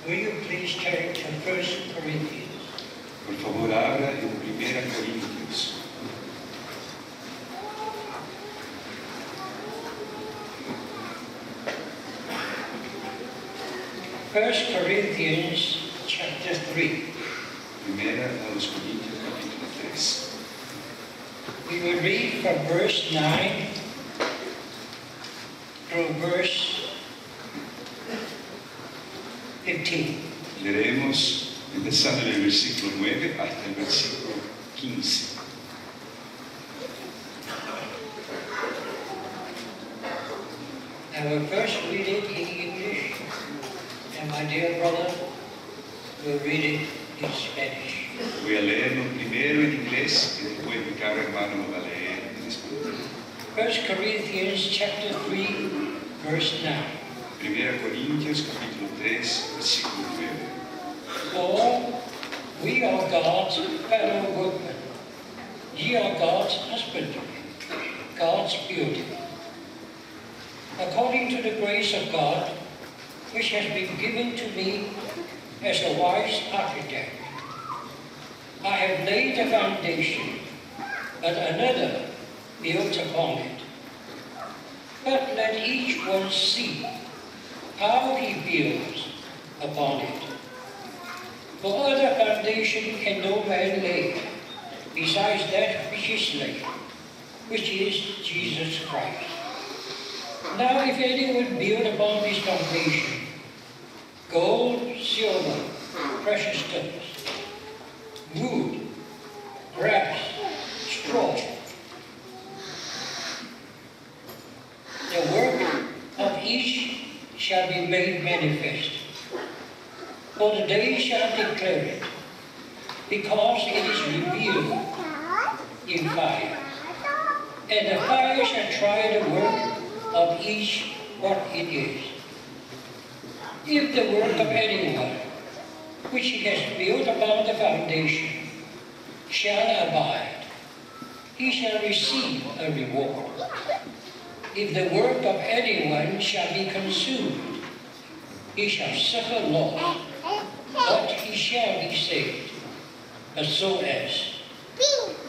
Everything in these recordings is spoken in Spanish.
Will you please turn to 1 Corinthians? Por favor, abra en 1 Corintios. First Corinthians chapter 3. Primera a los Corintios capítulo 3. We will read from verse 9 through verse 15. Leeremos empezando en el versículo 9 hasta el versículo 15. I will first read it in English, and my dear brother will read it in Spanish. Voy a leerlo primero en inglés y después mi caro hermano lo va a leer en español. 1 Corinthians chapter 3, verse 9. 1 Corintios capítulo 3, versículo 9. For we are God's fellow workmen. Ye are God's husbandry, God's beauty. According to the grace of God, which has been given to me as a wise architect, I have laid the foundation, but another built upon it. But let each one see how he builds upon it. For other foundation can no man lay, besides that which is laid, which is Jesus Christ. Now if anyone build upon this foundation, gold, silver, precious stones, wood, grass, straw, the work of each shall be made manifest. For the day shall declare it, because it is revealed in fire. And the fire shall try the work of each what it is. If the work of anyone, which he has built upon the foundation, shall abide, he shall receive a reward. If the work of anyone shall be consumed, he shall suffer loss, but he shall be saved, but so as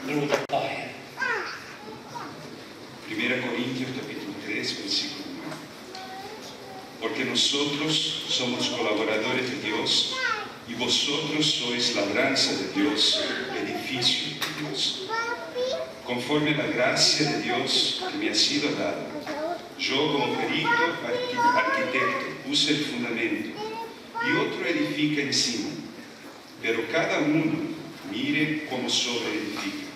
through the fire. 1 Corintios capítulo 3, versículo 9. Porque nosotros somos colaboradores de Dios y vosotros sois labranza de Dios, edificio de Dios. Conforme la gracia de Dios que me ha sido dada, yo como perito arquitecto puse el fundamento y otro edifica encima, pero cada uno mire cómo sobreedifica,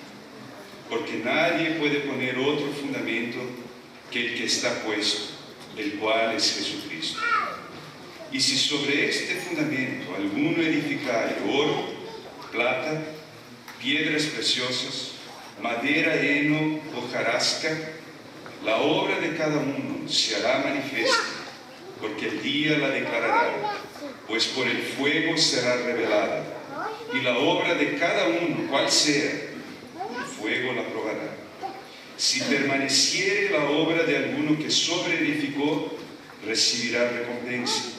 porque nadie puede poner otro fundamento que el que está puesto, el cual es Jesucristo. Y si sobre este fundamento alguno edificare oro, plata, piedras preciosas, madera, heno, hojarasca, la obra de cada uno se hará manifiesta, porque el día la declarará, pues por el fuego será revelada, y la obra de cada uno, cual sea, el fuego la probará. Si permaneciere la obra de alguno que sobreedificó, recibirá recompensa.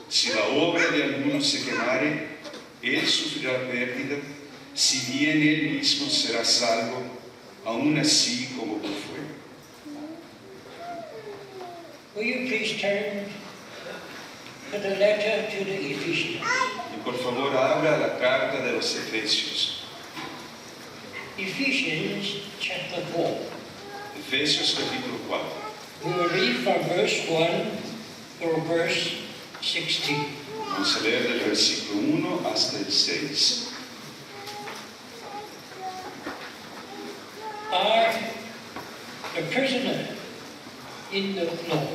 Si la obra de alguno se quemare, él sufrirá pérdida, si bien él mismo será salvo, aún así como por fuego. Will you please turn to the letter to the Ephesians? Y por favor abra la carta de los Efesios. Ephesians chapter 4. Efesios capítulo 4. We will read from verse 1 through verse 16. Vamos a leer del versículo 1 hasta el 6. I, the prisoner in the Lord,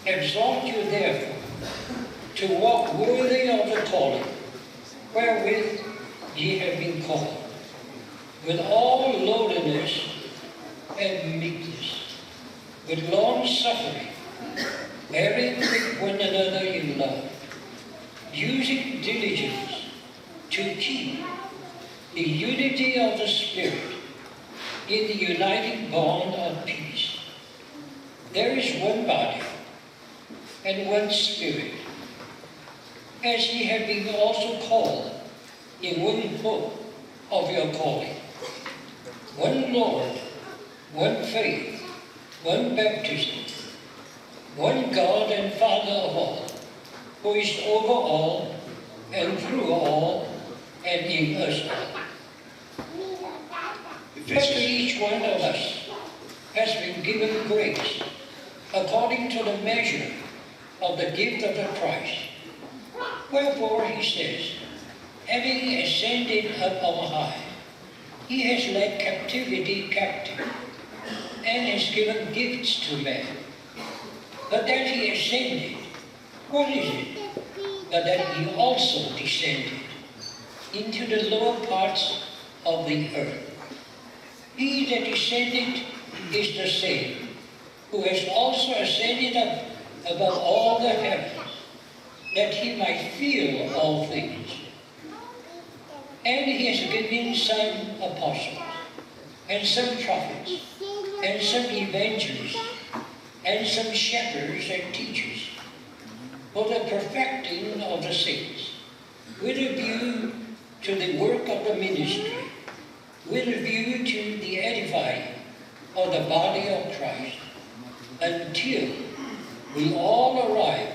exhort you therefore to walk worthy of the calling wherewith ye have been called, with all lowliness and meekness, with long suffering, bearing with one another in love, using diligence to keep the unity of the Spirit in the uniting bond of peace. There is one body and one Spirit, as ye have been also called in one hope of your calling. One Lord, one faith, one baptism, one God and Father of all, who is over all and through all and in us all. But to each one of us has been given grace according to the measure of the gift of the Christ. Wherefore he says, having ascended up on high, he has led captivity captive, and has given gifts to men. But that he ascended, what is it? But that he also descended into the lower parts of the earth. He that descended is the same, who has also ascended up above all the heavens, that he might fill all things. And he has given some apostles, and some prophets, and some evangelists, and some shepherds and teachers, for the perfecting of the saints, with a view to the work of the ministry, with a view to the edifying of the body of Christ, until we all arrive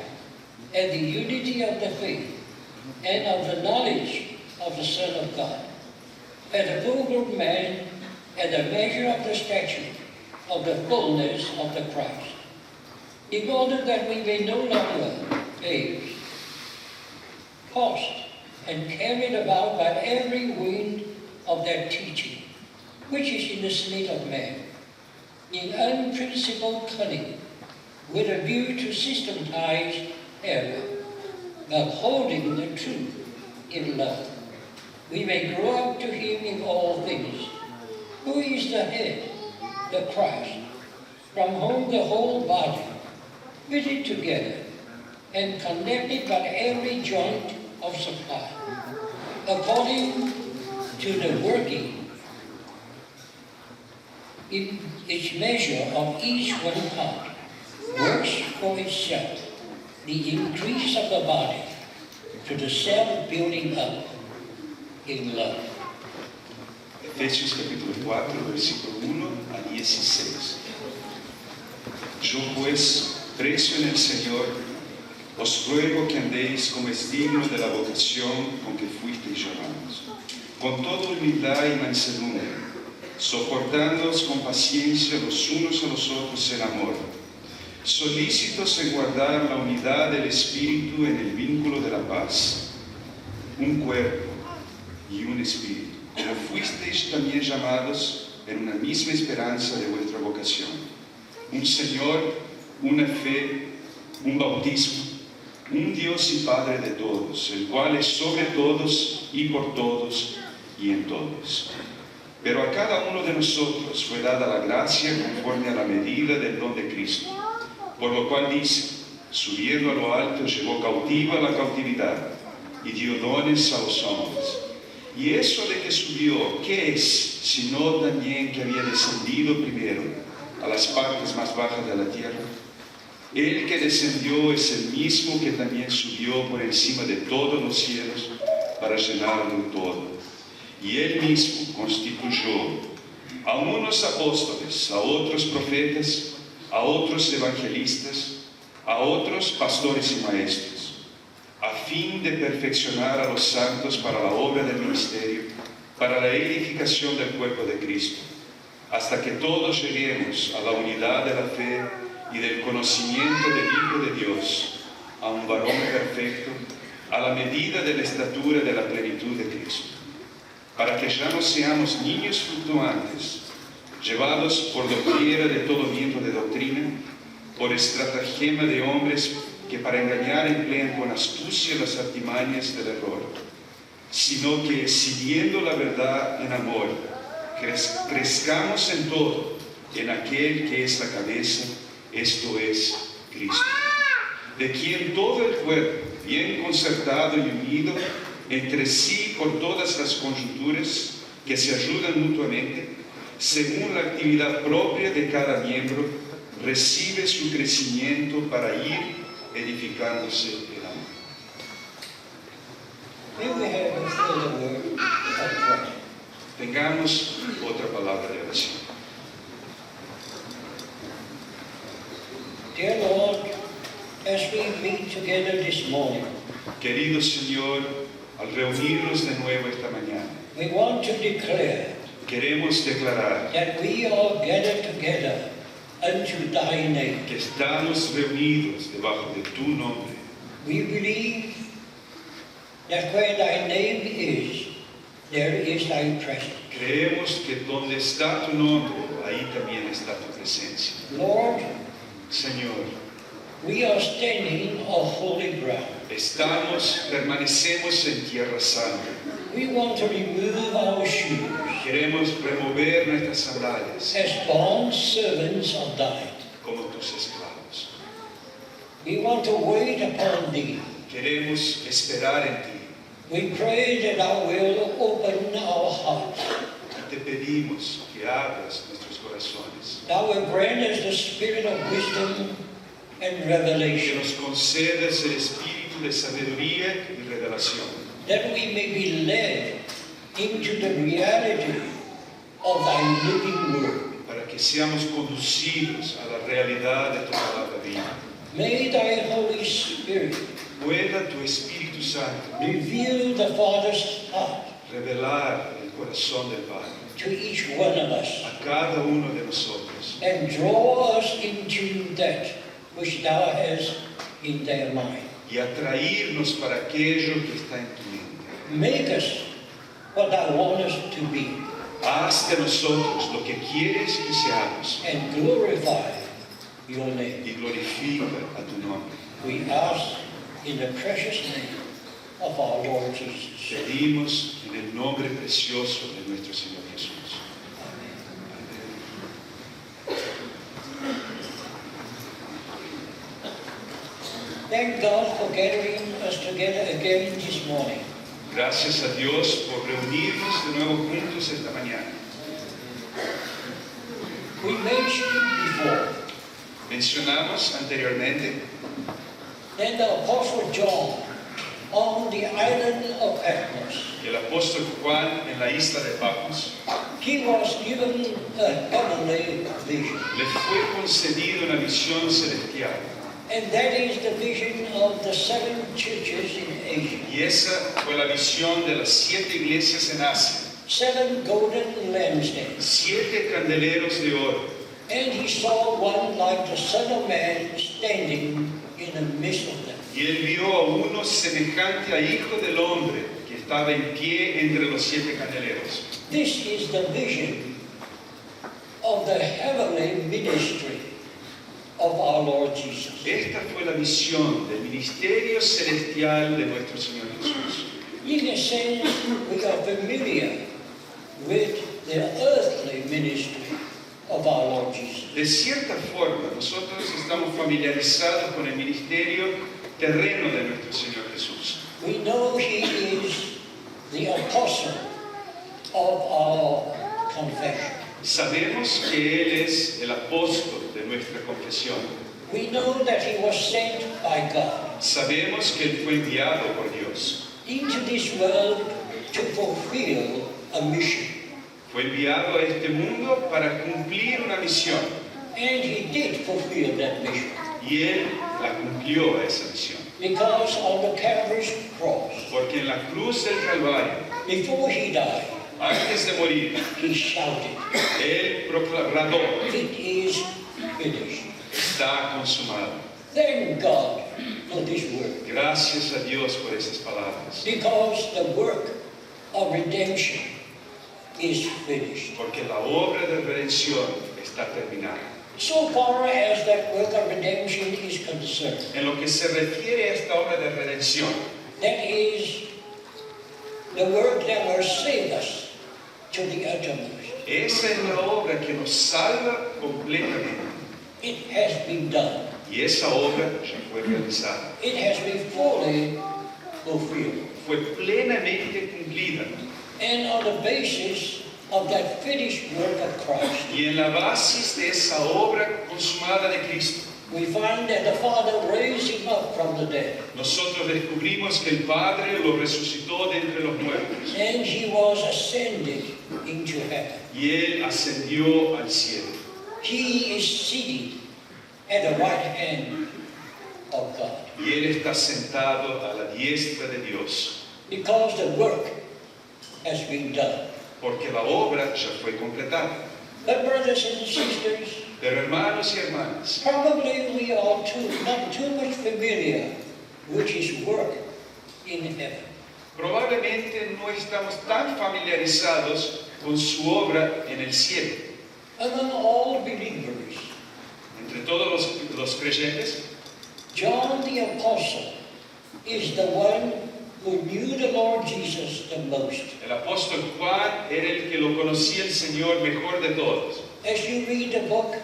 at the unity of the faith and of the knowledge of the Son of God, at a full-grown man, at the measure of the stature of the fullness of the Christ, in order that we may no longer babes, tossed and carried about by every wind of that teaching, which is in the sleight of man, in unprincipled cunning, with a view to systematize error, but holding the truth in love, we may grow up to him in all things, who is the head, the Christ, from whom the whole body, fitted together and connected by every joint of supply, according to the working in its measure of each one part, works for itself the increase of the body to the self-building up in love. Efesios capítulo 4, versículo 1 a 16. Yo pues, preso en el Señor, os ruego que andéis como es digno de la vocación con que fuisteis llamados, con toda humildad y mansedumbre, soportándoos con paciencia los unos a los otros en amor, solícitos en guardar la unidad del Espíritu en el vínculo de la paz, un cuerpo y un espíritu, como fuisteis también llamados en una misma esperanza de vuestra vocación, un Señor, una fe, un bautismo, un Dios y Padre de todos, el cual es sobre todos y por todos y en todos. Pero a cada uno de nosotros fue dada la gracia conforme a la medida del don de Cristo, por lo cual dice, subiendo a lo alto llevó cautiva la cautividad y dio dones a los hombres. Y eso de que subió, ¿qué es? Sino también que había descendido primero a las partes más bajas de la tierra. El que descendió es el mismo que también subió por encima de todos los cielos para llenarlo todo. Y él mismo constituyó a unos apóstoles, a otros profetas, a otros evangelistas, a otros pastores y maestros, a fin de perfeccionar a los santos para la obra del ministerio, para la edificación del cuerpo de Cristo, hasta que todos lleguemos a la unidad de la fe y del conocimiento del Hijo de Dios, a un varón perfecto, a la medida de la estatura de la plenitud de Cristo, para que ya no seamos niños fluctuantes, llevados por doquiera de todo viento de doctrina, por estratagema de hombres que para engañar emplean con astucia las artimañas del error, sino que, siguiendo la verdad en amor, crezcamos en todo, en aquel que es la cabeza, esto es Cristo, de quien todo el cuerpo, bien concertado y unido entre sí por todas las conjunturas que se ayudan mutuamente, según la actividad propia de cada miembro, recibe su crecimiento para ir edificándose en amor. May we have a further word of prayer. Tengamos otra palabra de oración. Dear Lord, as we meet together this morning, Querido Señor, al reunirnos de nuevo esta mañana, we want to declare queremos declarar that we are gathered together unto thy name. que estamos reunidos debajo de tu nombre. We believe that where thy name is, there is thy presence. Creemos que donde está tu nombre, ahí también está tu presencia. Lord, Señor, we are standing on holy ground. permanecemos en tierra santa. We want to remove our shoes Queremos remover nuestras sandalias as bond servants of thine. como tus esclavos. We want to wait upon thee. Queremos esperar en ti. We pray that thou wilt open our hearts. Y te pedimos que abras nuestros corazones. Thou wilt grant us the spirit of wisdom and Que revelation, nos concedas el espíritu de sabiduría y revelación. that we may be led into the reality of thy living word. Para que seamos conducidos a la realidad de tu palabra viva. May thy Holy Spirit Pueda tu Espíritu Santo reveal the Father's heart revelar el corazón del Padre to each one of us a cada uno de nosotros and draw us into that which thou hast in thy mind. y atraernos para aquello que está en tu mente. Make us what thou wantest to be Haz de nosotros lo que quieres que seamos and glorify your name. y glorifica a tu nombre. We ask in the precious name of our Lord Jesus. Pedimos en el nombre precioso de nuestro Señor Jesús. Amen. Amén. Thank God for gathering us together again this morning. Gracias a Dios por reunirnos de nuevo juntos esta mañana. We mentioned before Mencionamos anteriormente that the Apostle John on the island of Patmos, que el apóstol Juan en la isla de Patmos he was given a heavenly vision. le fue concedida una visión celestial. And that is the vision of the 7 churches in Asia. Y esa fue la visión de las 7 iglesias en Asia. 7 golden lampstands. 7 candeleros de oro. And he saw one like the Son of Man standing in the midst of them. Y él vio a uno semejante a Hijo del Hombre que estaba en pie entre los 7 candeleros. This is the vision of the heavenly ministry of our Lord Jesus. Esta fue la visión del ministerio celestial de nuestro Señor Jesús. In a sense, we are familiar with the earthly ministry of our Lord Jesus. De cierta forma, nosotros estamos familiarizados con el ministerio terreno de nuestro Señor Jesús. We know he is the apostle of our confession. Sabemos que Él es el apóstol de nuestra confesión. We know that he was sent by God Sabemos que Él fue enviado por Dios. into this world to fulfill a mission. Fue enviado a este mundo para cumplir una misión. And he did fulfill that mission. Y Él la cumplió a esa misión. Because on the Calvary's cross, Porque en la cruz del Calvario, before he died, antes de morir, he shouted, Él proclamó, "It is finished." está consumado. Thank God for this work. Gracias a Dios por esas palabras. Because the work of redemption is finished. Porque la obra de redención está terminada. So far as that work of redemption is concerned, En lo que se refiere a esta obra de redención, that is the work that will save us to the uttermost. esa es la obra que nos salva completamente. It has been done. Y esa obra ya fue realizada. It has been fully fulfilled. Fue plenamente cumplida. And on the basis of that finished work of Christ, Y en la base de esa obra consumada de Cristo, we find that the Father raised him up from the dead, nosotros descubrimos que el Padre lo resucitó de entre los muertos and he was ascended into heaven. y Él ascendió al cielo. He is seated at the right hand of God, Y Él está sentado a la diestra de Dios, because the work has been done. porque la obra ya fue completada. But brothers and sisters, Pero hermanos y hermanas, probably we are not too much familiar with his work in heaven. probablemente no estamos tan familiarizados con su obra en el cielo. Among all believers, Entre todos los creyentes, John the Apostle is the one who knew the Lord Jesus the most. el apóstol Juan era el que lo conocía el Señor mejor de todos. As you read the book,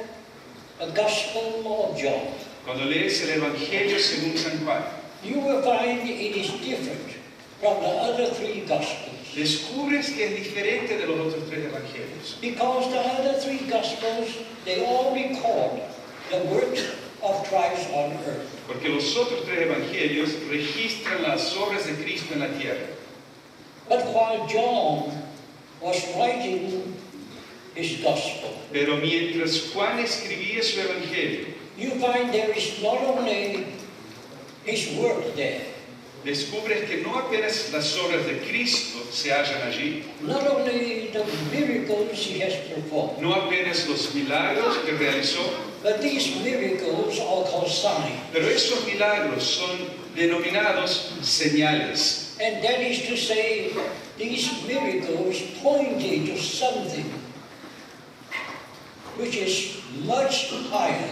the Gospel of John, Cuando lees el Evangelio según San Juan, you will find it is different from the other three Gospels. descubres que es diferente de los otros tres evangelios. Because the other three Gospels, they all record the works of Christ on earth. Porque los otros tres evangelios registran las obras de Cristo en la tierra. But while John was writing his Gospel, Pero mientras Juan escribía su evangelio, you find there is not only his work there, descubres que no apenas las obras de Cristo se hallan allí, not only the miracles he has performed, no apenas los milagros que realizó, but these miracles are called signs. pero esos milagros son denominados señales. And that is to say, these miracles pointed to something which is much higher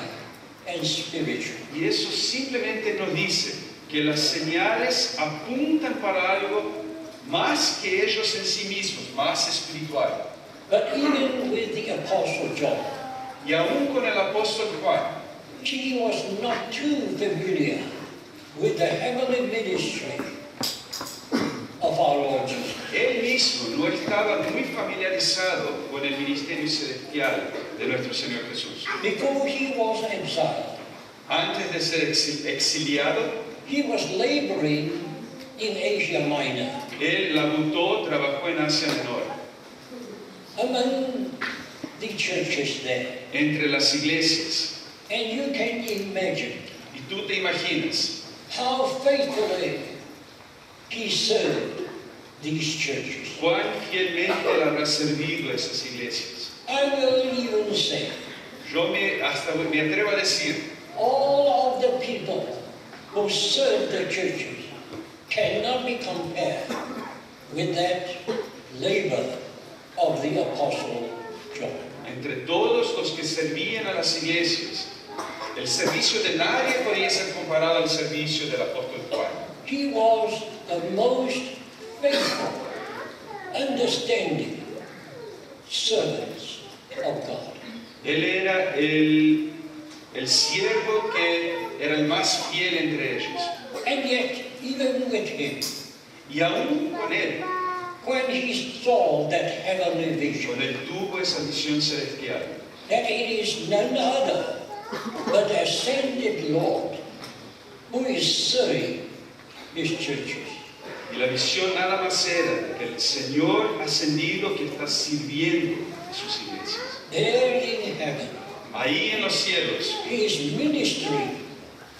and spiritual. Y eso simplemente nos dice que las señales apuntan para algo más que ellos en sí mismos, más espiritual. But even with the Apostle John, Y aún con el apóstol Juan, he was not too familiar with the heavenly ministry of our Lord Jesus. él mismo no estaba muy familiarizado con el ministerio celestial de nuestro Señor Jesús. Before he was exiled, Antes de ser exiliado, he was laboring in Asia Minor, él labutó, trabajó en Asia Menor, among the churches there. entre las iglesias. And you can imagine Y tú te imaginas how faithfully he served these churches. cuán fielmente él habrá servido a esas iglesias. I will even say, Hasta me atrevo a decir, all of the people who served the churches cannot be compared with that labor of the Apostle John. entre todos los que servían a las iglesias, el servicio de nadie podía ser comparado al servicio del apóstol Juan. He was the most faithful, understanding servants of God. Él era el siervo que era el más fiel entre ellos. And yet, even with him, Y aún con él, when he saw that heavenly vision, con él tuvo esa visión celestial, that it is none other but the ascended Lord who is serving his churches. y la visión nada más era que el Señor ascendido que está sirviendo a sus iglesias. There in heaven, Ahí en los cielos, he is ministering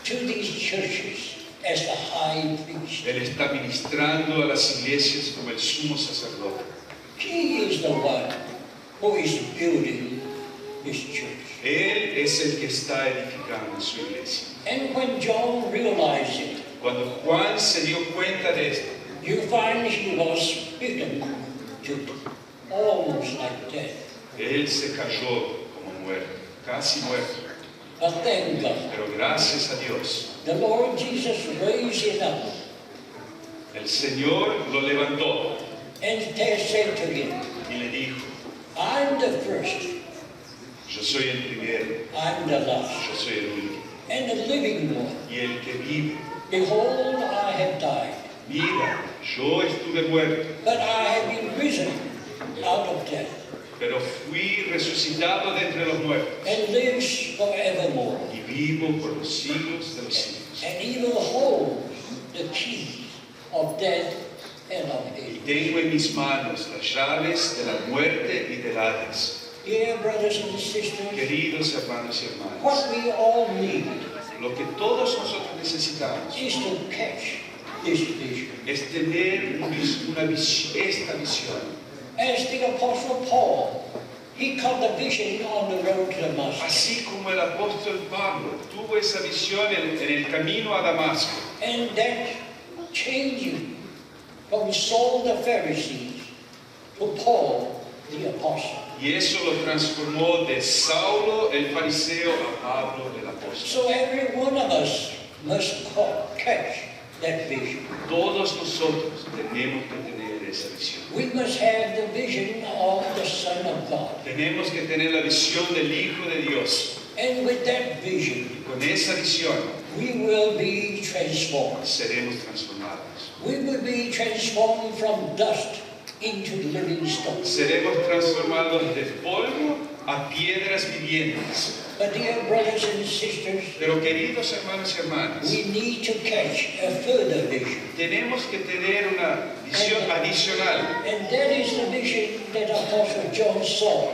to these churches as the high priest. Él está ministrando a las iglesias como el sumo sacerdote. He is the one who is building his church. Él es el que está edificando su iglesia. And when John realized it, Cuando Juan se dio cuenta de esto, you find he was bitten to almost like death. él se cayó como muerto, casi muerto. But thank God, Pero gracias a Dios, the Lord Jesus raised him up el Señor lo levantó and said to him, y le dijo, I'm the first, yo soy el primero, I'm the last, yo soy el último, and the living one. y el que vive. Behold, I have died, Mira, yo estuve muerto, but I have been risen out of death pero fui resucitado de entre los muertos and lives forevermore. y vivo por los siglos de los siglos. and even holds the keys of death and of Y Hades. tengo en mis manos las llaves de la muerte y del Hades. Dear brothers and sisters, Queridos hermanos y hermanas, what we all need lo que todos nosotros necesitamos is to catch this vision. es tener esta visión. As the Apostle Paul, he caught the vision on the road to Damascus. Así como el apóstol Pablo tuvo esa visión en el camino a Damasco, And that changing from Saul the Pharisee to Paul the Apostle. y eso lo transformó de Saulo el fariseo a Pablo el apóstol. So every one of us must catch that vision. Todos nosotros tenemos que tener esa visión. We must have the vision of the Son of God. Tenemos que tener la visión del Hijo de Dios. And with that vision, Y con esa visión we will be transformed. seremos transformados. We will be transformed from dust into living stones. Seremos transformados de polvo a piedras vivientes. But dear brothers and sisters, Pero queridos hermanos y hermanas, we need to catch a further vision. tenemos que tener una visión adicional. And that is the vision that Apostle John saw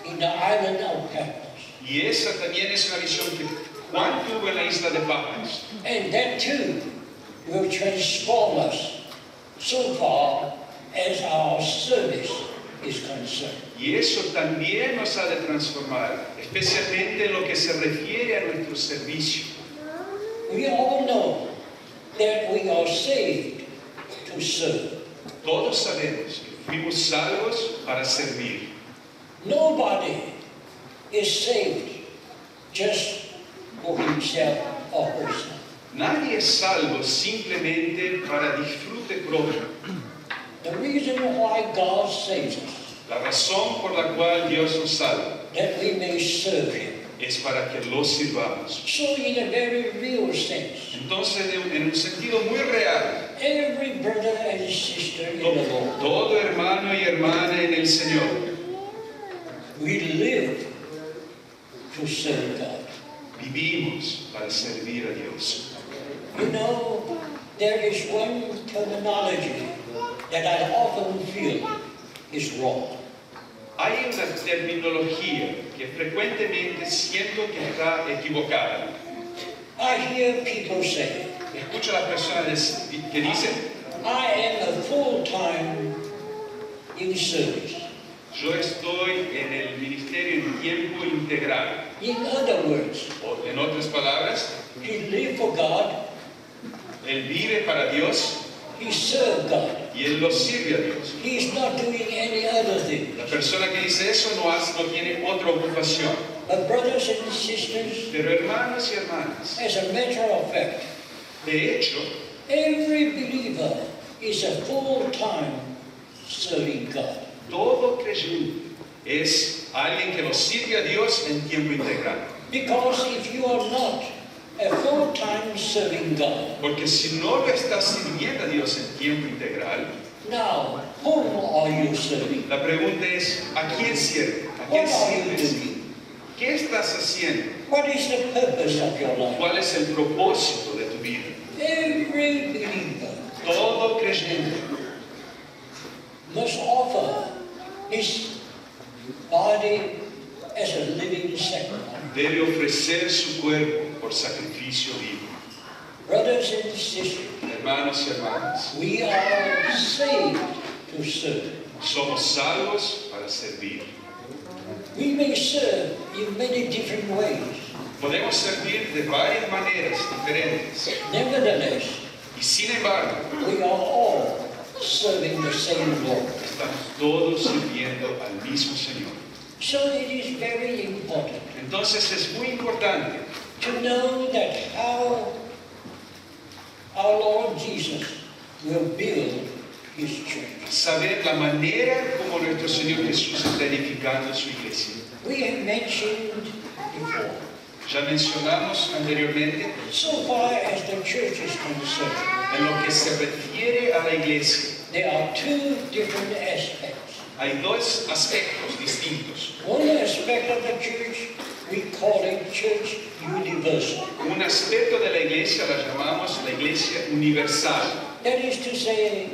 in the island of Patmos. Y esa también es una visión que Juan tuvo en la isla de Patmos. And that too will transform us so far as our service is concerned. Y eso también nos ha de transformar, especialmente en lo que se refiere a nuestro servicio. We all know that we are saved to serve. Todos sabemos que fuimos salvos para servir. Nobody is saved just for himself or herself. Nadie es salvo simplemente para disfrute propio. The reason why God saves us, La razón por la cual Dios nos salva that we may serve Him. es para que lo sirvamos. So in a very real sense, Entonces, en un sentido muy real, every brother and sister in the Lord, todo hermano y hermana en el Señor, we live to serve God. vivimos para servir a Dios. You know, there is one terminology that I often feel is wrong. Hay una terminología que frecuentemente siento que está equivocada. I hear people say, Escucho a las personas que dicen, I am a full-time in service. yo estoy en el ministerio en tiempo integral. In other words, O en otras palabras, he live for God, él vive para Dios he serve God. y él lo sirve a Dios. He's not doing any other thing. La persona que dice eso no tiene otra ocupación. But brothers and sisters, Pero hermanos y hermanas, as a matter of fact, de hecho, every believer is a full-time serving God. todo creyente es alguien que lo sirve a Dios en tiempo integral. Because if you are not a full-time serving God, Porque si no lo estás sirviendo a Dios en tiempo integral, now whom are you serving? la pregunta es, ¿a quién sirve? ¿A What quién are you sirves? doing? ¿Qué estás haciendo? What is the purpose of your life? ¿Cuál es el propósito de tu vida? Every believer Todo creyente must offer his body as a living sacrifice. debe ofrecer su cuerpo por sacrificio vivo. Brothers and sisters, Hermanos y hermanas, we are saved to serve. somos salvos para servir. We may serve in many different ways. Podemos servir de varias maneras diferentes. Nevertheless, Y sin embargo, we are all serving the same Lord. estamos todos sirviendo al mismo Señor. So it is very important Entonces es muy importante to know that how our Lord Jesus will build His church. saber la manera como nuestro Señor Jesús está edificando su iglesia. We have mentioned before, Ya mencionamos anteriormente, so far as the church is concerned, en lo que se refiere a la iglesia, there are two different aspects. hay dos aspectos distintos. One aspect of the church we call it Church Universal. Un aspecto de la iglesia la llamamos la iglesia universal. That is to say,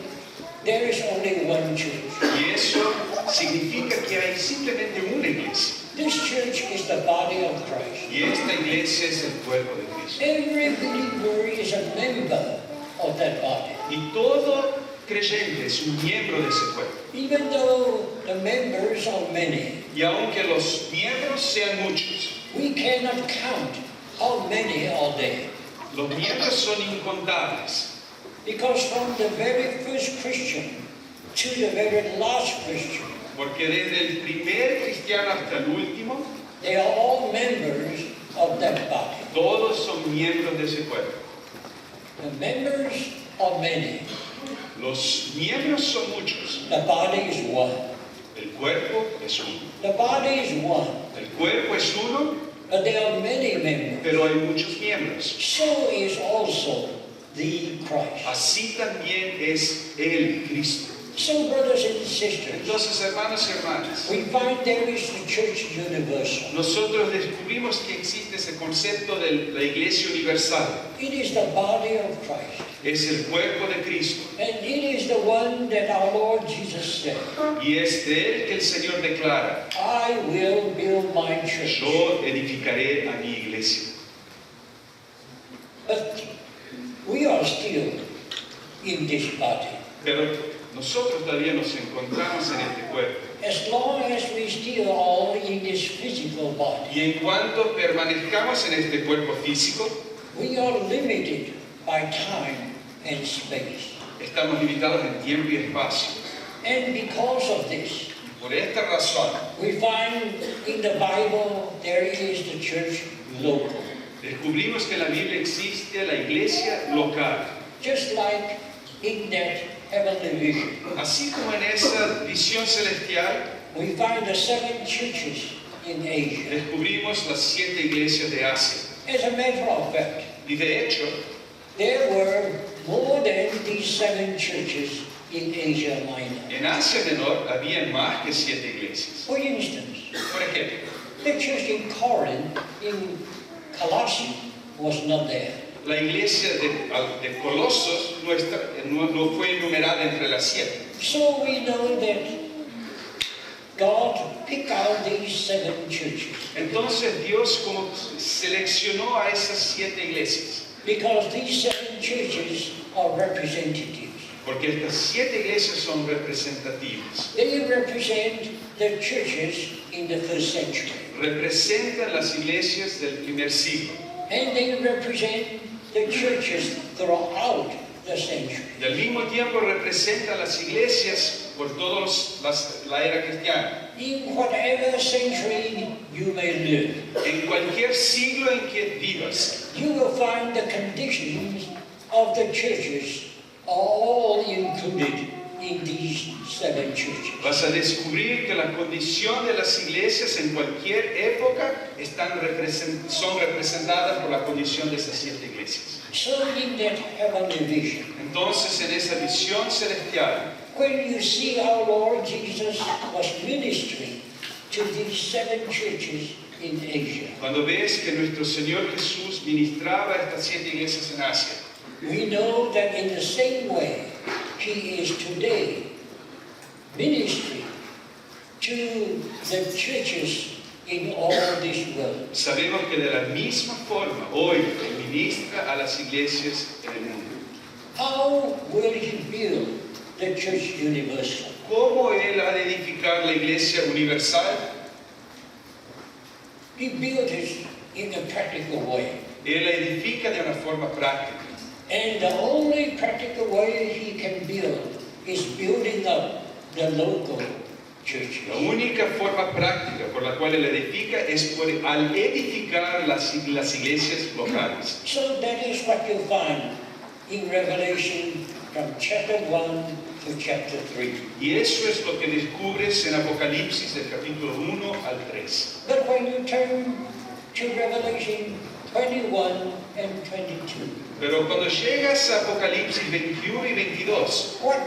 there is only one church. Y eso significa que hay simplemente una iglesia. This church is the body of Christ. Y esta iglesia es el cuerpo de Cristo. Every believer is a member of that body. Y todo creyente es un miembro de ese cuerpo. Even though the members are many, Y aunque los miembros sean muchos, we cannot count how many are there. los miembros son incontables. Because from the very first Christian to the very last Christian, Porque desde el primer cristiano hasta el último, they are all members of that body. todos son miembros de ese cuerpo. The members are many. Los miembros son muchos. The body is one. El cuerpo es uno. The body is one, El cuerpo es uno, but there are many members. pero hay muchos miembros. So is also the Christ. Así también es el Cristo. So, brothers and sisters, Entonces, hermanos y hermanas, we find there is the church universal. nosotros descubrimos que existe ese concepto de la iglesia universal. It is the body of Christ. Es el cuerpo de Cristo. And it is the one that our Lord Jesus said, Y es de él que el Señor declara: I will build my church. yo edificaré a mi iglesia. But we are still in this body. Pero nosotros todavía nos encontramos en este cuerpo. As long as we still are in this physical body, Y en cuanto permanezcamos en este cuerpo físico, we are limited by time and space. estamos limitados en tiempo y espacio. And because of this, Por esta razón, we find in the Bible there is the church local. descubrimos que en la Biblia existe la iglesia local. Just like in that heavenly vision, Así como en esa visión celestial, we find the 7 churches in Asia. descubrimos las 7 iglesias de Asia. As a matter of fact, Y de hecho, there were more than these 7 churches in Asia Minor. en Asia Menor había más que 7 iglesias. For instance, Por ejemplo, the church in Corinth, in Colossae, was not there. la iglesia de Colosos no fue enumerada entre las 7. So we know that God picked out these 7 churches Entonces Dios como seleccionó a esas 7 iglesias, because these 7 churches are representatives. porque estas 7 iglesias son representativas. They represent the churches in the first century, Representan las iglesias del primer siglo. and they represent the churches throughout the century. Y al mismo tiempo representan las iglesias por toda la era cristiana. In whatever century you may live, En cualquier siglo en que vivas, you will find the conditions of the churches are all included in these 7 churches. vas a descubrir que la condición de las iglesias en cualquier época son representadas por la condición de esas 7 iglesias. So in that heavenly vision, Entonces, en esa visión celestial, when you see our Lord Jesus was ministering to these 7 churches in Asia, cuando ves que nuestro Señor Jesús ministraba a estas 7 iglesias en Asia, we know that in the same way He is today ministering to the churches in all this world. sabemos que de la misma forma hoy Él ministra a las iglesias en el mundo. How will He build the church universal? ¿Cómo Él ha de edificar la iglesia universal? He built it in a practical way. Él la edifica de una forma práctica. And the only practical way He can build is building up the local churches. La única forma práctica por la cual Él edifica es al edificar las iglesias locales. So that is what you find in Revelation from chapter 1 to chapter 3. Y eso es lo que descubres en Apocalipsis del capítulo 1 al 3. But when you turn to Revelation 21 and 22, Pero cuando llegas a Apocalipsis 21 y 22, what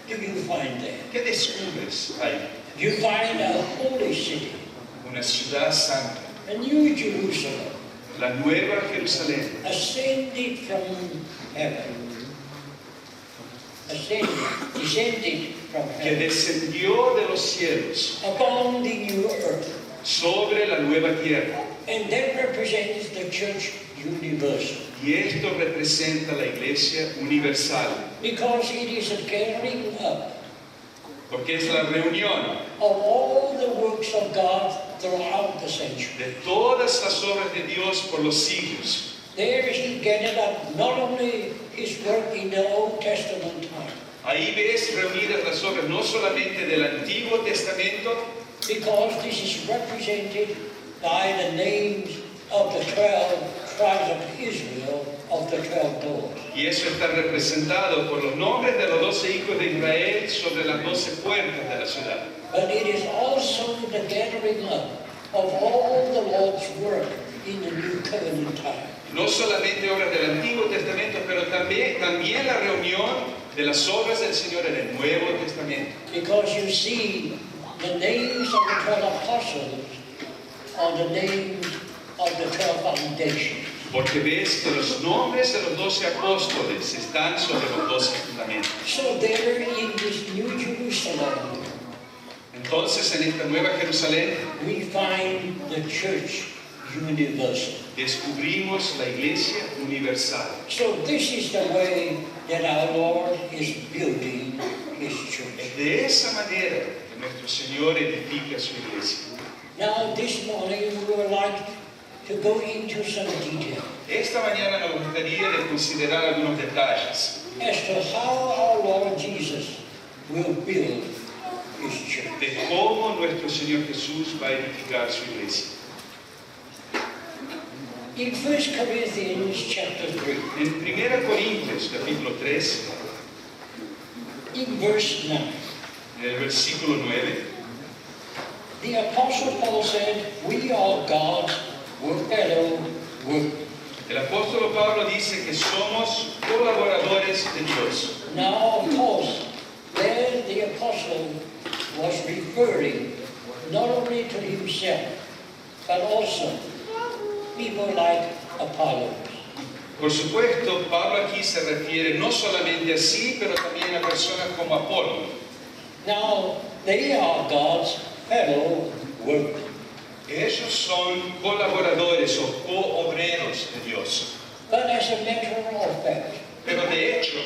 do you find there? ¿qué descubres ahí? You find a holy city, Una ciudad santa, a new Jerusalem, la nueva Jerusalén, ascended from heaven. Descended from que heaven descendió de los cielos upon the new earth. sobre la nueva tierra. And that represents the church universal. Y esto representa la iglesia universal, Because it is a gathering up porque es la reunión of all the works of God throughout the century. de todas las obras de Dios por los siglos. There he gathered up not only his work in the Old Testament time, Ahí ves reunidas las obras no solamente del Antiguo Testamento, because this is represented by the names of the 12 tribes of Israel, of the 12 doors. y eso está representado por los nombres de los 12 hijos de Israel sobre las 12 puertas de la ciudad. But it is also the gathering up of all the Lord's work in the New Covenant time. No solamente obras del Antiguo Testamento, pero también la reunión de las obras del Señor en el Nuevo Testamento. Because you see, the names of the 12 apostles are the names of the 12 foundations. Porque ves que los nombres de los 12 apóstoles están sobre los 12 fundamentos. So there in this New Jerusalem, Entonces, en esta Nueva Jerusalén, we find the church universal. descubrimos la iglesia universal. So this is the way that our Lord is building his Es church. de esa manera que nuestro Señor edifica su iglesia. Now this morning we would like to go into some detail Esta mañana nos gustaría de considerar algunos detalles as to how our Lord Jesus will build his church. de cómo nuestro Señor Jesús va a edificar su iglesia. In 1 Corinthians chapter 3, En 1 Corintios capítulo 3, in verse 9, en el versículo 9, the Apostle Paul said, we are God's fellow workmen. el apóstol Pablo dice que somos colaboradores de Dios. Now, of course, there the apostle was referring not only to himself, but also people like Apollos. Por supuesto, Pablo aquí se refiere no solamente a sí, pero también a personas como Apolo. Now, they are God's fellow workmen. Ellos son colaboradores o coobreros de Dios. But as a matter of fact, Pero de hecho,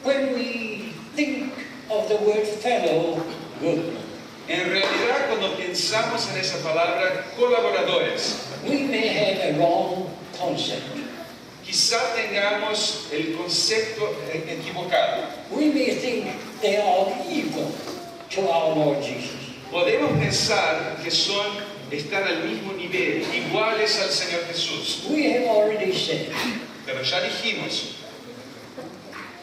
when we think of the word fellow workman, en realidad cuando pensamos en esa palabra colaboradores, we may have a wrong concept. quizá tengamos el concepto equivocado. We may think they are equal to our Lord Jesus. Podemos pensar que están al mismo nivel, iguales al Señor Jesús. We have already said Pero ya dijimos,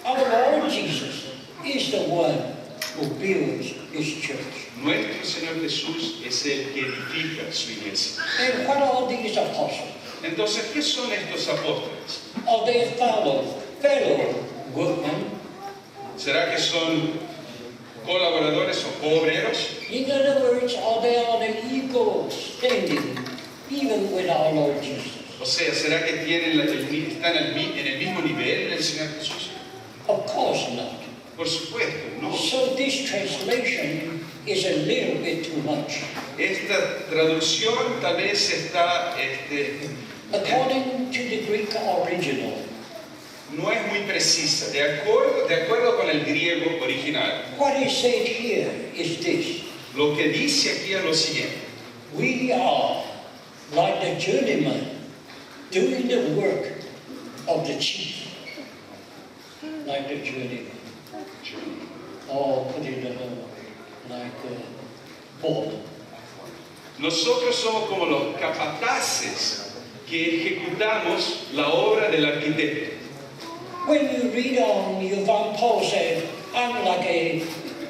our Lord Jesus is the one who builds his church. nuestro Señor Jesús es el que edifica su iglesia. And what are these apostles? Entonces, ¿qué son estos apóstoles? Are they fellow workmen? ¿Será que son colaboradores o coobreros? In other words, are they on an equal standing even with our Lord Jesus? O sea, ¿será que están en el mismo nivel del Señor Jesús? Of course not. Por supuesto, no. So this translation is a little bit too much. Esta traducción tal vez está, According to the Greek original, no es muy precisa, de acuerdo con el griego original. what is said here is this: Lo que dice aquí es lo siguiente. we are like the journeyman doing the work of the chief. Like the journeyman. Or put it another way, like a ball. Nosotros somos como los capataces que ejecutamos la obra del arquitecto. When you read on, you find Paul said, I'm like a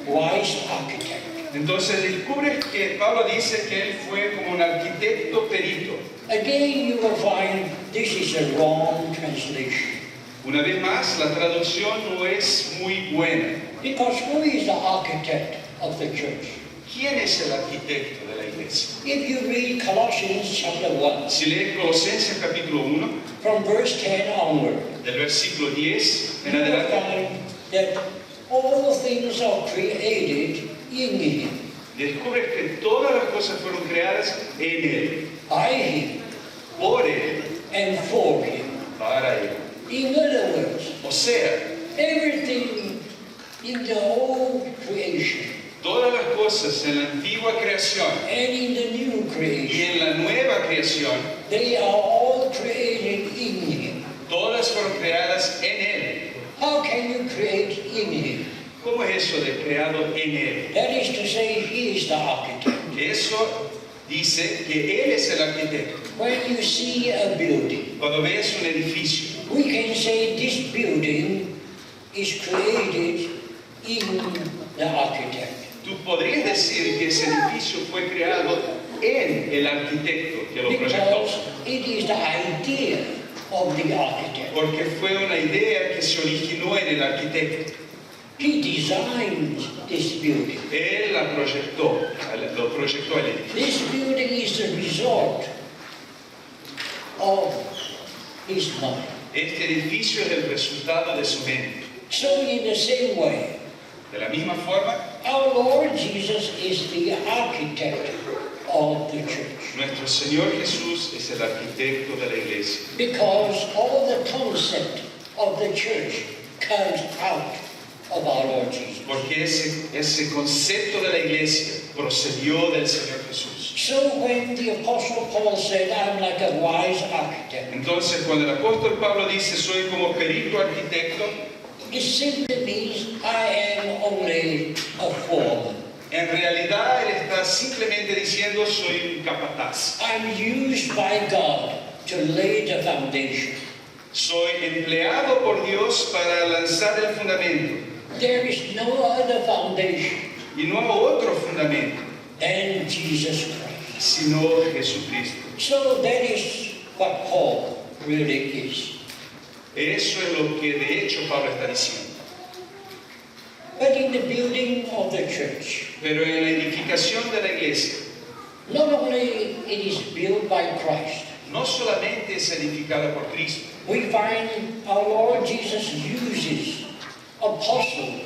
wise architect. Entonces descubres que Pablo dice que él fue como un arquitecto perito. Again, you will find this is a wrong translation. Una vez más, la traducción no es muy buena. Because who is the architect of the church? ¿Quién es el arquitecto de la iglesia? If you read Colossians chapter 1, Si lees Colosenses capítulo 1, from verse 10 onward, del versículo 10 you en will adelante, find that all things are created in Him, descubres que todas las cosas fueron creadas en Él, by Him, por Él, and for Him. para Él. In other words, O sea, everything in the old creation todas las cosas en la antigua creación and in the new y creation, en la nueva creación, they are all created in Him. todas fueron creadas en Él. How can you create in Him? ¿Cómo es eso de creado en Él? That is to say, He is the architect. Eso dice que Él es el arquitecto. When you see a building, Cuando ves un edificio, we can say this building is created in the architect. tú podrías decir que ese edificio fue creado en el arquitecto que lo proyectó. Because it is the idea of the architect. Porque fue una idea que se originó en el arquitecto. He designed this building. Él la proyectó, lo proyectó el edificio. This building is the result of his mind. Este edificio es el resultado de su mente. So in the same way, De la misma forma, our Lord Jesus is the architect of the church. nuestro Señor Jesús es el arquitecto de la iglesia. Because all the concept of the church comes out of our Lord Jesus. Porque ese concepto de la iglesia procedió del Señor Jesús. So when the Apostle Paul said, I'm like a wise architect, Entonces, cuando el apóstol Pablo dice, soy como perito arquitecto, it simply means I am only a foreman. en realidad él está simplemente diciendo, soy un capataz. I'm used by God to lay the foundation. Soy empleado por Dios para lanzar el fundamento. There is no other foundation Y no hay otro fundamento, than Jesus Christ. sino Jesucristo. So that is what Paul really is. Eso es lo que de hecho Pablo está diciendo. But in the building of the church, Pero en la edificación de la iglesia, not only it is built by Christ, no solamente es edificada por Cristo, we find our Lord Jesus uses apostles,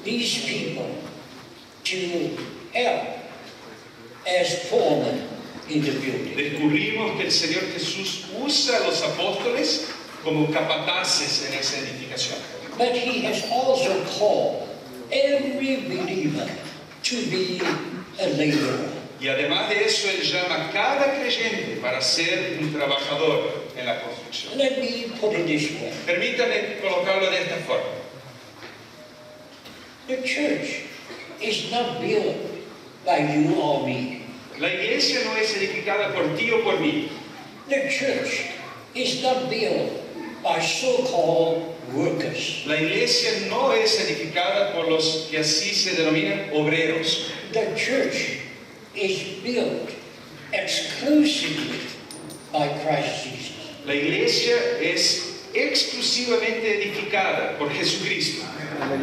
these people, to help as foremen in the building. descubrimos que el Señor Jesús usa a los apóstoles como capataces en esa edificación. But He has also called every believer to be a laborer. Y además de eso, Él llama a cada creyente para ser un trabajador en la construcción. Let me put it this way. Permítame colocarlo de esta forma. The church is not built by you or me. La iglesia no es edificada por ti o por mí. The church is not built by so-called workers. La iglesia no es edificada por los que así se denominan obreros. The church is built exclusively by Christ Jesus. La iglesia es exclusivamente edificada por Jesucristo.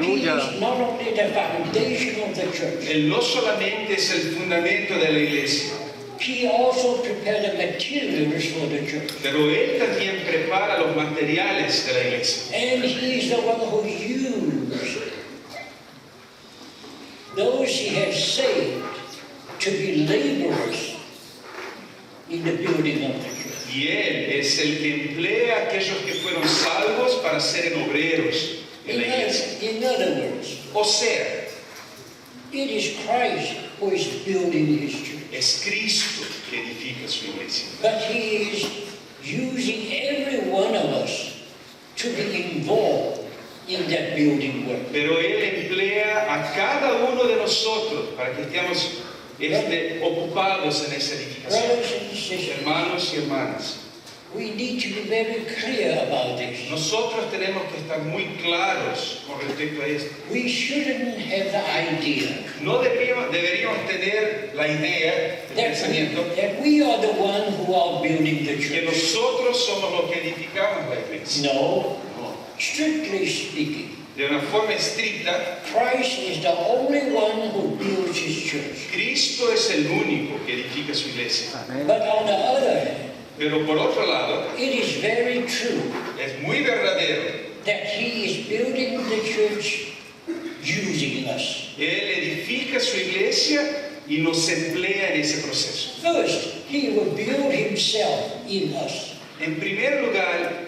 He is not only the foundation of the church, Él no solamente es el fundamento de la iglesia, He also prepared the materials for the church. pero Él también prepara los materiales de la iglesia. And He is the one who used those He has saved to be laborers in the building of the church. Y Él es el que emplea a aquellos que fueron salvos para ser obreros en la iglesia. In other words, O sea, it is Christ who is building His church. es Cristo que edifica su iglesia. But He is using every one of us to be involved in that building work. Pero Él emplea a cada uno de nosotros para que estemos ocupados en esa edificación. Brothers and sisters, Hermanos y hermanas, we need to be very clear about this. nosotros tenemos que estar muy claros con respecto a esto. We shouldn't have the idea No deberíamos tener la idea, el pensamiento, that we are the one who are building the que church. nosotros somos los que edificamos la iglesia. No, No. strictly speaking, de una forma estricta, Christ is the only one who builds his church. Cristo es el único que edifica su iglesia. But on the other hand, Pero por otro lado, it is very true es muy verdadero. that he is building the church using us. Él edifica su iglesia y nos emplea en ese proceso. First, he will build himself in us. En primer lugar,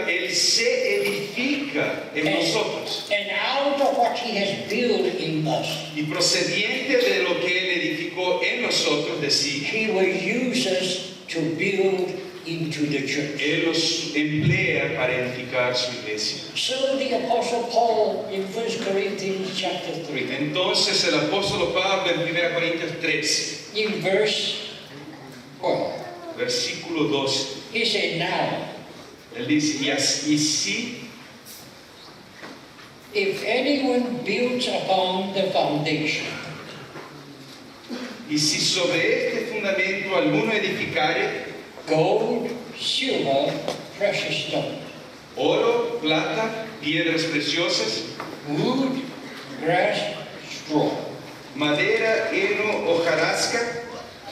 Él se edifica en nosotros. And out of what he has built in us, Y procediente de lo que Él edificó en nosotros de sí, he will use us to build into the church. Él nos emplea para edificar su iglesia. So the Apostle Paul in 1 Corinthians chapter 3, Entonces el apóstol Pablo en 1 Corintios 3, in verse 12, versículo 12, he said, now, él dice, y si if anyone builds upon the foundation, y si sobre este fundamento alguno edificare gold, silver, precious stone, oro, plata, piedras preciosas, wood, grass, straw, madera, heno, hojarasca,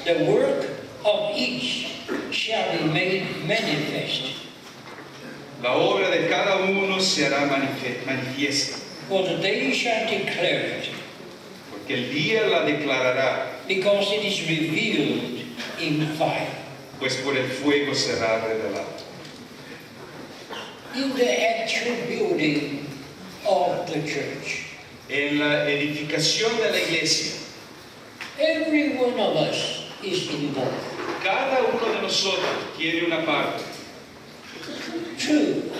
the work of each shall be made manifest, la obra de cada uno se hará manifiesta, for the day shall declare it, porque el día la declarará, because it is revealed in fire. pues por el fuego será revelado. In the actual building of the church, En la edificación de la iglesia, every one of us is involved. cada uno de nosotros tiene una parte. True,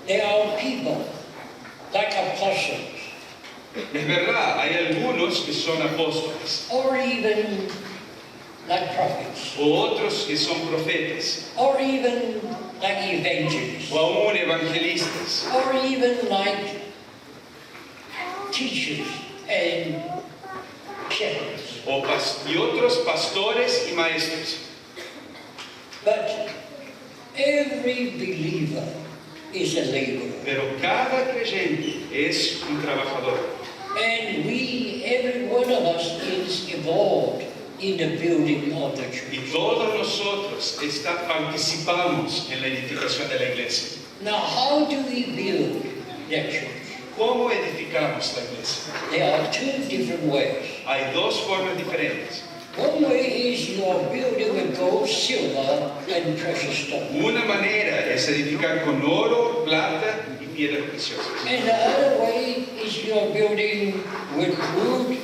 there are people like apostles, Es verdad, hay algunos que son apóstoles, or even like prophets, o otros que son profetas, or even like evangelists, o aún evangelistas, or even like teachers and shepherds. y otros pastores y maestros. But every believer is a laborer. Pero cada creyente es un trabajador. And every one of us is involved in the building of the Y church. todos nosotros participamos en la edificación de la iglesia. Now, how do we build that church? ¿Cómo edificamos la iglesia? There are two different ways. Hay dos formas diferentes. One way is you are building with gold, silver, and precious stone. Una manera es edificar con oro, plata y piedras preciosas. And the other way is you are building with wood,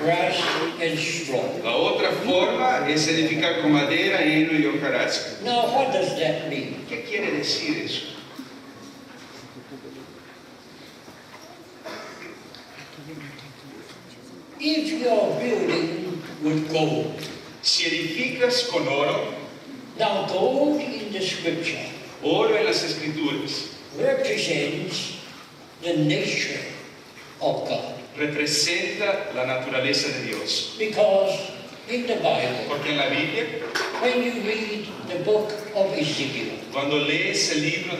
grass, and straw. La otra forma es edificar con madera, heno y hojarasca. Now, what does that mean? ¿Qué quiere decir eso? If you are building with gold, Si edificas con oro, now gold in the scripture oro en las escrituras represents the nature of God. representa la naturaleza de Dios. Because in the Bible, Porque en la Biblia, when you read the book of Ezekiel, cuando lees el libro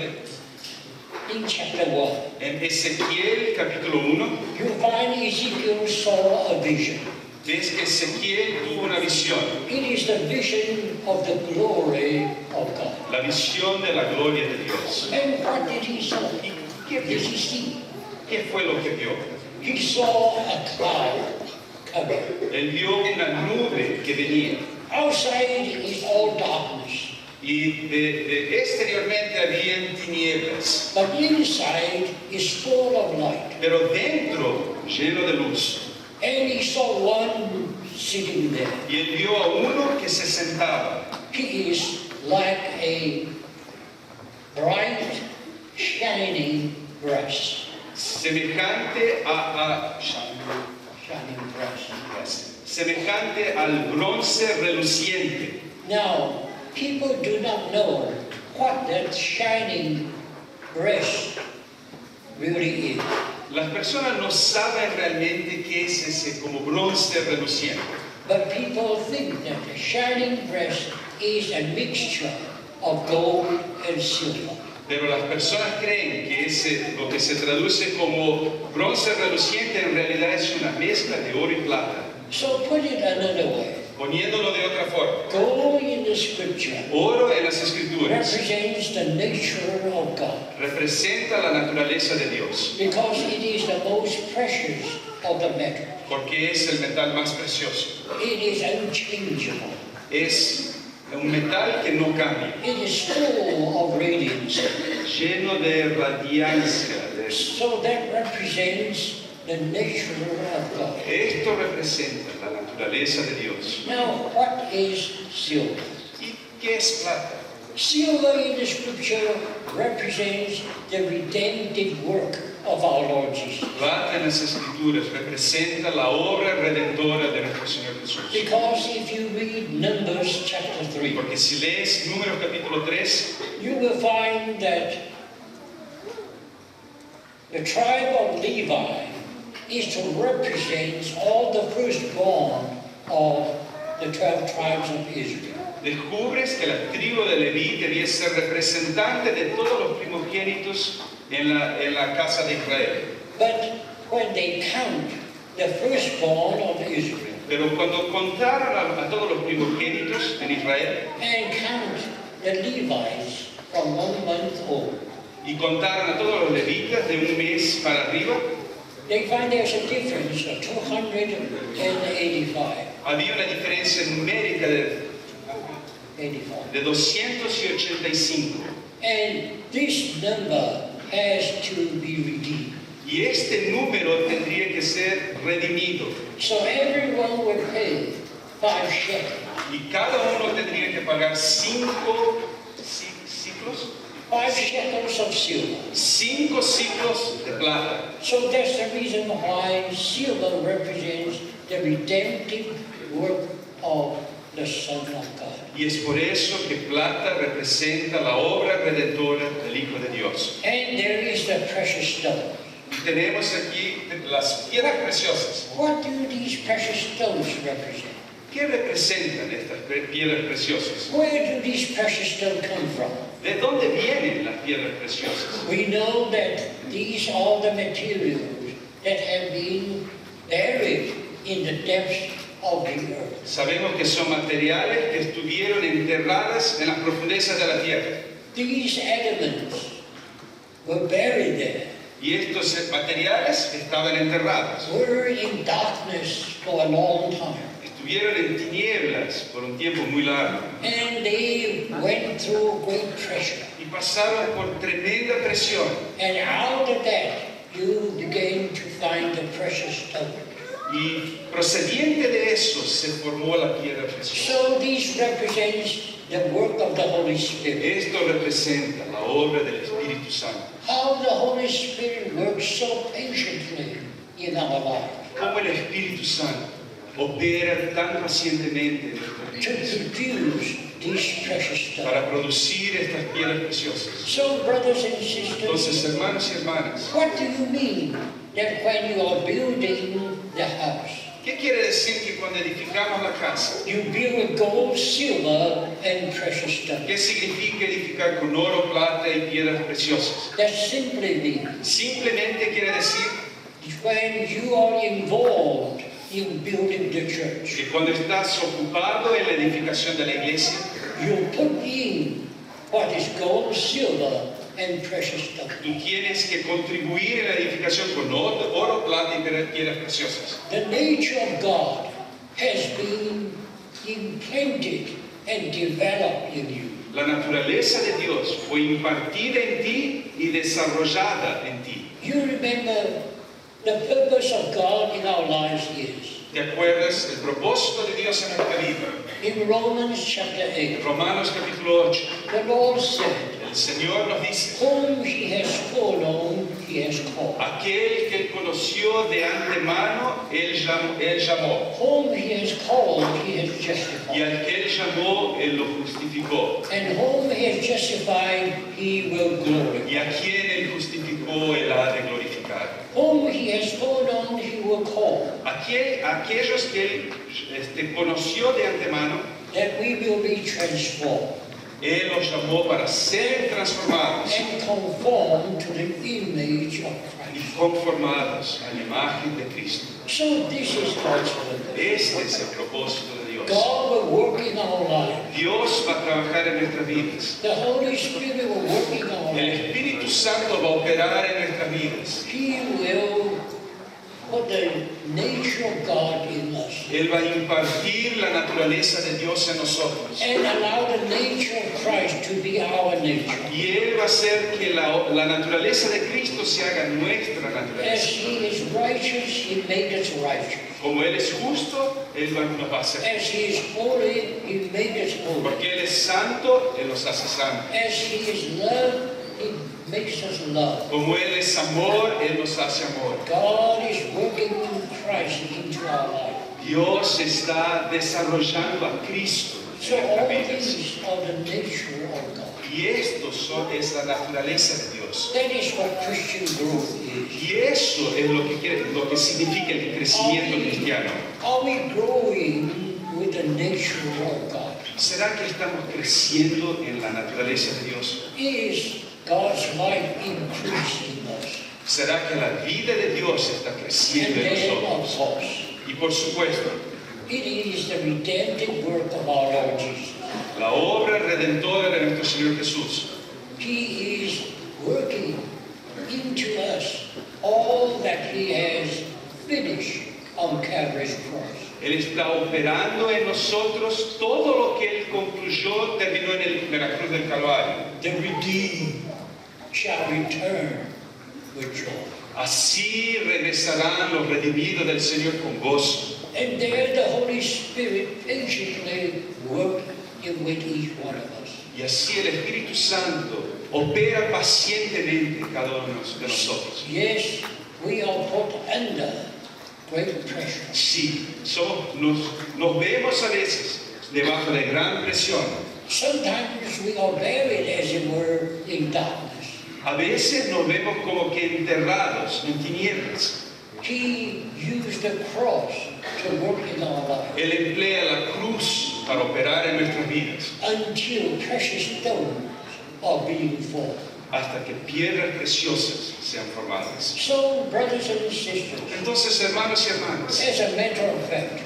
in chapter 1, en Ezequiel capítulo 1, you find Ezekiel saw a vision. ves que Ezequiel tuvo una visión, It is the vision of the glory of God. la visión de la gloria de Dios. And what did he see? ¿Qué Did vio? he see? ¿Qué fue lo que vio? He saw a cloud coming. Él vio una nube que venía Outside is all darkness, y exteriormente había tinieblas, but inside is full of light. pero dentro lleno de luz. And he saw one sitting there. Y él vio a uno que se sentaba. He is like a bright, shining brass. Semejante Shining brass. semejante al bronce reluciente. Now, people do not know what that shining brass really is. Las personas no saben realmente qué es ese como bronce reluciente, But people think that the shining brass is a mixture of gold and silver. Pero las personas creen que lo que se traduce como bronce reluciente en realidad es una mezcla de oro y plata. So put it another way. Poniéndolo de otra forma, Gold in the scripture oro en las escrituras represents the nature of God representa la naturaleza de Dios, because it is the most precious of the metal. porque es el metal más precioso. It is unchangeable. Es un metal que no cambia, It is full of radiance. lleno de radiancia. So that represents the nature of God. Esto representa la naturaleza de Dios. Now, what is silver? ¿Y qué es plata? Silver in the scripture represents the redemptive work of our Lord Jesus. Plata en las escrituras representa la obra redentora de nuestro Señor Jesús. Because if you read Numbers chapter 3, Porque si lees Números capítulo 3, you will find that the tribe of Levi is to represent all the firstborn of the 12 tribes of Israel. descubres que la tribu de Leví debía ser representante de todos los primogénitos en la casa de Israel. But when they count the firstborn of Israel Pero cuando contaron a todos los primogénitos en Israel and count the Levites from 1 month old, y contaron a todos los levitas de un mes para arriba, they find there's a difference of 285. había una diferencia numérica de 285. And this number has to be redeemed. Y este número tendría que ser redimido. So everyone would pay 5 shekels. Y cada uno tendría que pagar 5 ciclos, 5 shekels of silver. 5 ciclos de plata. So that's the reason why silver represents the redemptive work of the Son of God. Y es por eso que plata representa la obra redentora del Hijo de Dios. And there is the precious stone. Y tenemos aquí las piedras preciosas. What do these precious stones represent? ¿Qué representan estas piedras preciosas? Where do these precious stones come from? ¿De dónde vienen las piedras preciosas? We know that these are the materials that have been buried in the depths of the earth. Sabemos que son materiales que estuvieron enterradas en las profundezas de la tierra. These elements were buried there, Y estos materiales estaban enterrados. were in darkness for a long time. Estuvieron en tinieblas por un tiempo muy largo. And they went through great pressure. Y pasaron por tremenda presión. And out of that, you began to find the precious stone. Y procediente de eso se formó la piedra preciosa. So this represents the work of the Holy Spirit. Esto representa la obra del Espíritu Santo. How the Holy Spirit works so patiently in our lives Cómo el Espíritu Santo opera tan pacientemente en nuestras to vidas produce these precious stones. para producir estas piedras preciosas. So, brothers and Entonces, sisters, hermanos y hermanas, what do you mean that when you are building the house, ¿qué quiere decir que cuando edificamos la casa? you build with gold, silver, and precious stones? ¿Qué significa edificar con oro, plata y piedras preciosas? That simply means Simplemente quiere decir when you are involved in building the church, que cuando estás ocupado en la edificación de la iglesia, you put in what is gold, silver, and precious stones. tú tienes que contribuir en la edificación con oro, plata y piedras preciosas. The nature of God has been implanted and developed in you. La naturaleza de Dios fue impartida en ti y desarrollada en ti. You remember the purpose of God in our lives is, ¿Te acuerdas el propósito de Dios en nuestra vida? in Romans chapter 8, Romanos capítulo 8, the Lord said, el Señor nos dice, whom he has foreknown, he has called. aquel que él conoció de antemano, él llamó. Whom he has called, he has Y justified. al que él llamó, él lo justificó. And whom he has justified, he will glorify. Y a quien él justificó, él ha de glorificar. Whom he has foreknown, he will call, Aquellos que él conoció de antemano, that we will be transformed. Él los llamó para ser transformados and conformed to the image of y Christ. conformados a la imagen de Cristo. So this is God's purpose. Este es el propósito de Dios. God will work in our lives. Dios va a trabajar en nuestras vidas. The Holy Spirit will work in our El lives. Espíritu Santo va a operar en nuestras vidas. He will put the nature of God in us Él va a impartir la naturaleza de Dios en nosotros. and allow the nature of Christ to be our nature. Y Él va a hacer que la naturaleza de Cristo se haga nuestra As naturaleza. He is righteous, He made us righteous. Como Él es justo, Él nos va a hacer. As He is holy, He made us holy. Porque Él es santo, Él nos hace santos. As He is love, He makes us love. Como Él es amor, Él nos hace amor. God is working in Christ into our life. Dios está desarrollando a Cristo So en all nuestras vidas. these are the nature of God. Y esto es la naturaleza de Dios. That is what Christian growth is. Y eso es lo que significa el crecimiento cristiano. Are we growing with the nature of God? ¿Será que estamos creciendo en la naturaleza de Dios? Is God's life increasing us? ¿Será que la vida de Dios está And creciendo en then, of nosotros? course, Y por supuesto, it is the redemptive work of our Lord Jesus. la obra redentora de nuestro Señor Jesús. He is working into us all that He has finished on Calvary's cross. Él está operando en nosotros todo lo que Él concluyó, terminó en la cruz del Calvario. The redeemed shall return with joy. Así regresarán los redimidos del Señor con gozo. And there the Holy Spirit patiently worked with each one of us. Y así el Espíritu Santo opera pacientemente en cada uno de nosotros. Yes, we are put under great pressure. Sí, nos vemos a veces debajo de gran presión. Sometimes we are buried, as it were, in darkness. A veces nos vemos como que enterrados en tinieblas. He used the cross to work in our lives Él emplea la cruz para operar en nuestras vidas until precious stones are being formed. hasta que piedras preciosas sean formadas. So, brothers and sisters, Entonces, hermanos y hermanas, as a matter of fact,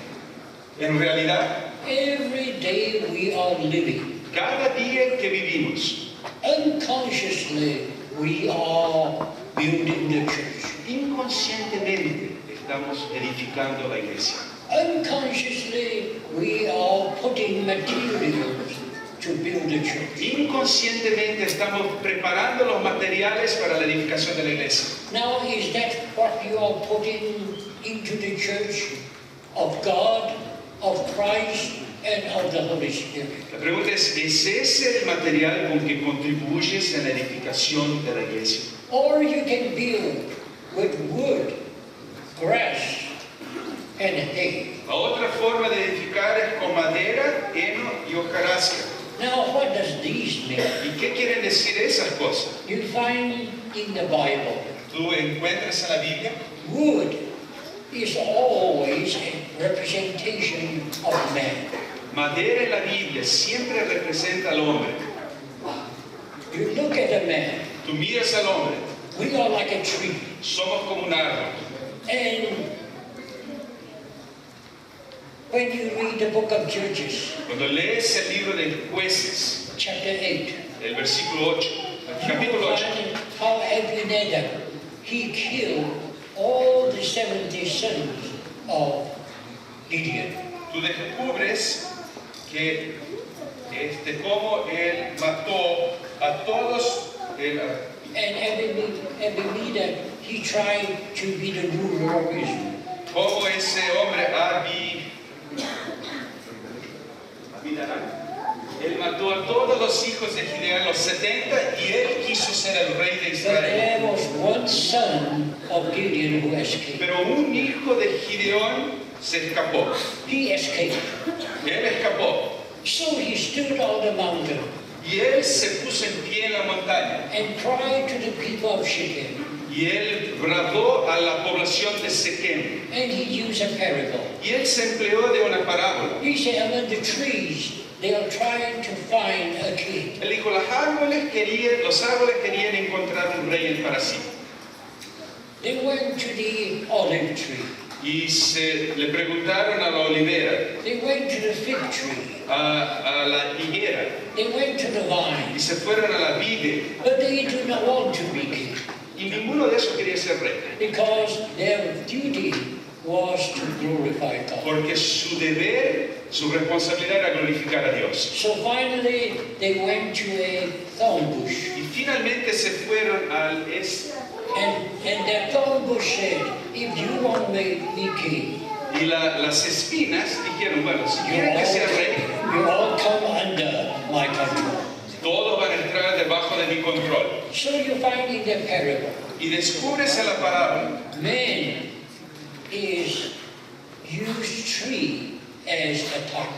en realidad, every day we are living, cada día que vivimos, unconsciously we are building the church. inconscientemente estamos edificando la iglesia. Unconsciously we are putting materials to build the church. Inconscientemente estamos preparando los materiales para la edificación de la iglesia. Now, is that what you are putting into the church of God, of Christ, and of the Holy Spirit? La pregunta ¿es ese el material con que contribuyes en la edificación de la iglesia? Or you can build with wood, grass, and hay. La otra forma de edificar es con madera, heno y hojarasca. Now, what does these mean? ¿Y qué quieren decir esas cosas? You find in the Bible, Tú encuentras en la Biblia, wood is always a representation of man. madera en la Biblia siempre representa al hombre. You look at a man, Tú miras al hombre, we are like a tree. somos como un árbol. And when you read the book of Judges, Cuando lees el libro de Jueces, chapter 8, el versículo 8, el you capítulo 8, find how Abinadab, he killed all the 70 sons of Gideon. tú descubres que cómo él mató a todos, And Abinadab, he tried to be the ruler of Israel. cómo ese hombre él mató a todos los hijos de Gideón, los 70, y él quiso ser el rey de But Israel. there was one son of Gideon who escaped. Pero un hijo de Gideón se escapó. He escaped. Él escapó. So he stood on the mountain Y él se puso en pie en la montaña. and cried to the people of Shechem. Y él bradó a la población de Siquem. And he used a parable. Y él se empleó de una parábola. He said, among the trees they are trying to find a king. Él dijo, los árboles querían encontrar un rey para sí. They went to the olive tree. Y le preguntaron a la olivera, They went to the fig tree. a la higuera, They went to the vine. y se fueron a la vide. But they do not want to be king Y ninguno de esos quería ser rey. because their duty was to glorify God. Porque su deber, su responsabilidad era glorificar a Dios. So finally, they went to a thorn bush. Y finalmente se fueron al And that thorn bush said, if you want to make me king, y las espinas dijeron, bueno, si you quieren que sea rey, all come under my control. todos van a entrar debajo de mi control. So you find in the parable, Y descubres en la parábola, man is used tree as a type.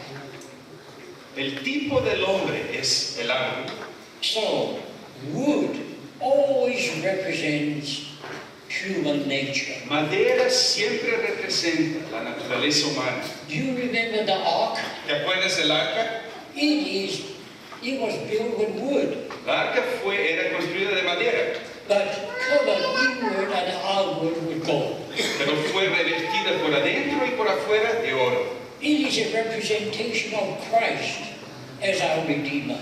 el tipo del hombre es el árbol. So wood always represents human nature. Madera siempre representa la naturaleza humana. Do you remember the ark? ¿Te acuerdas del arca? It was built with wood, La arca era construida de madera, but covered inward and outward with gold. pero fue revestida por adentro y por afuera de oro. It is a representation of Christ as our Redeemer.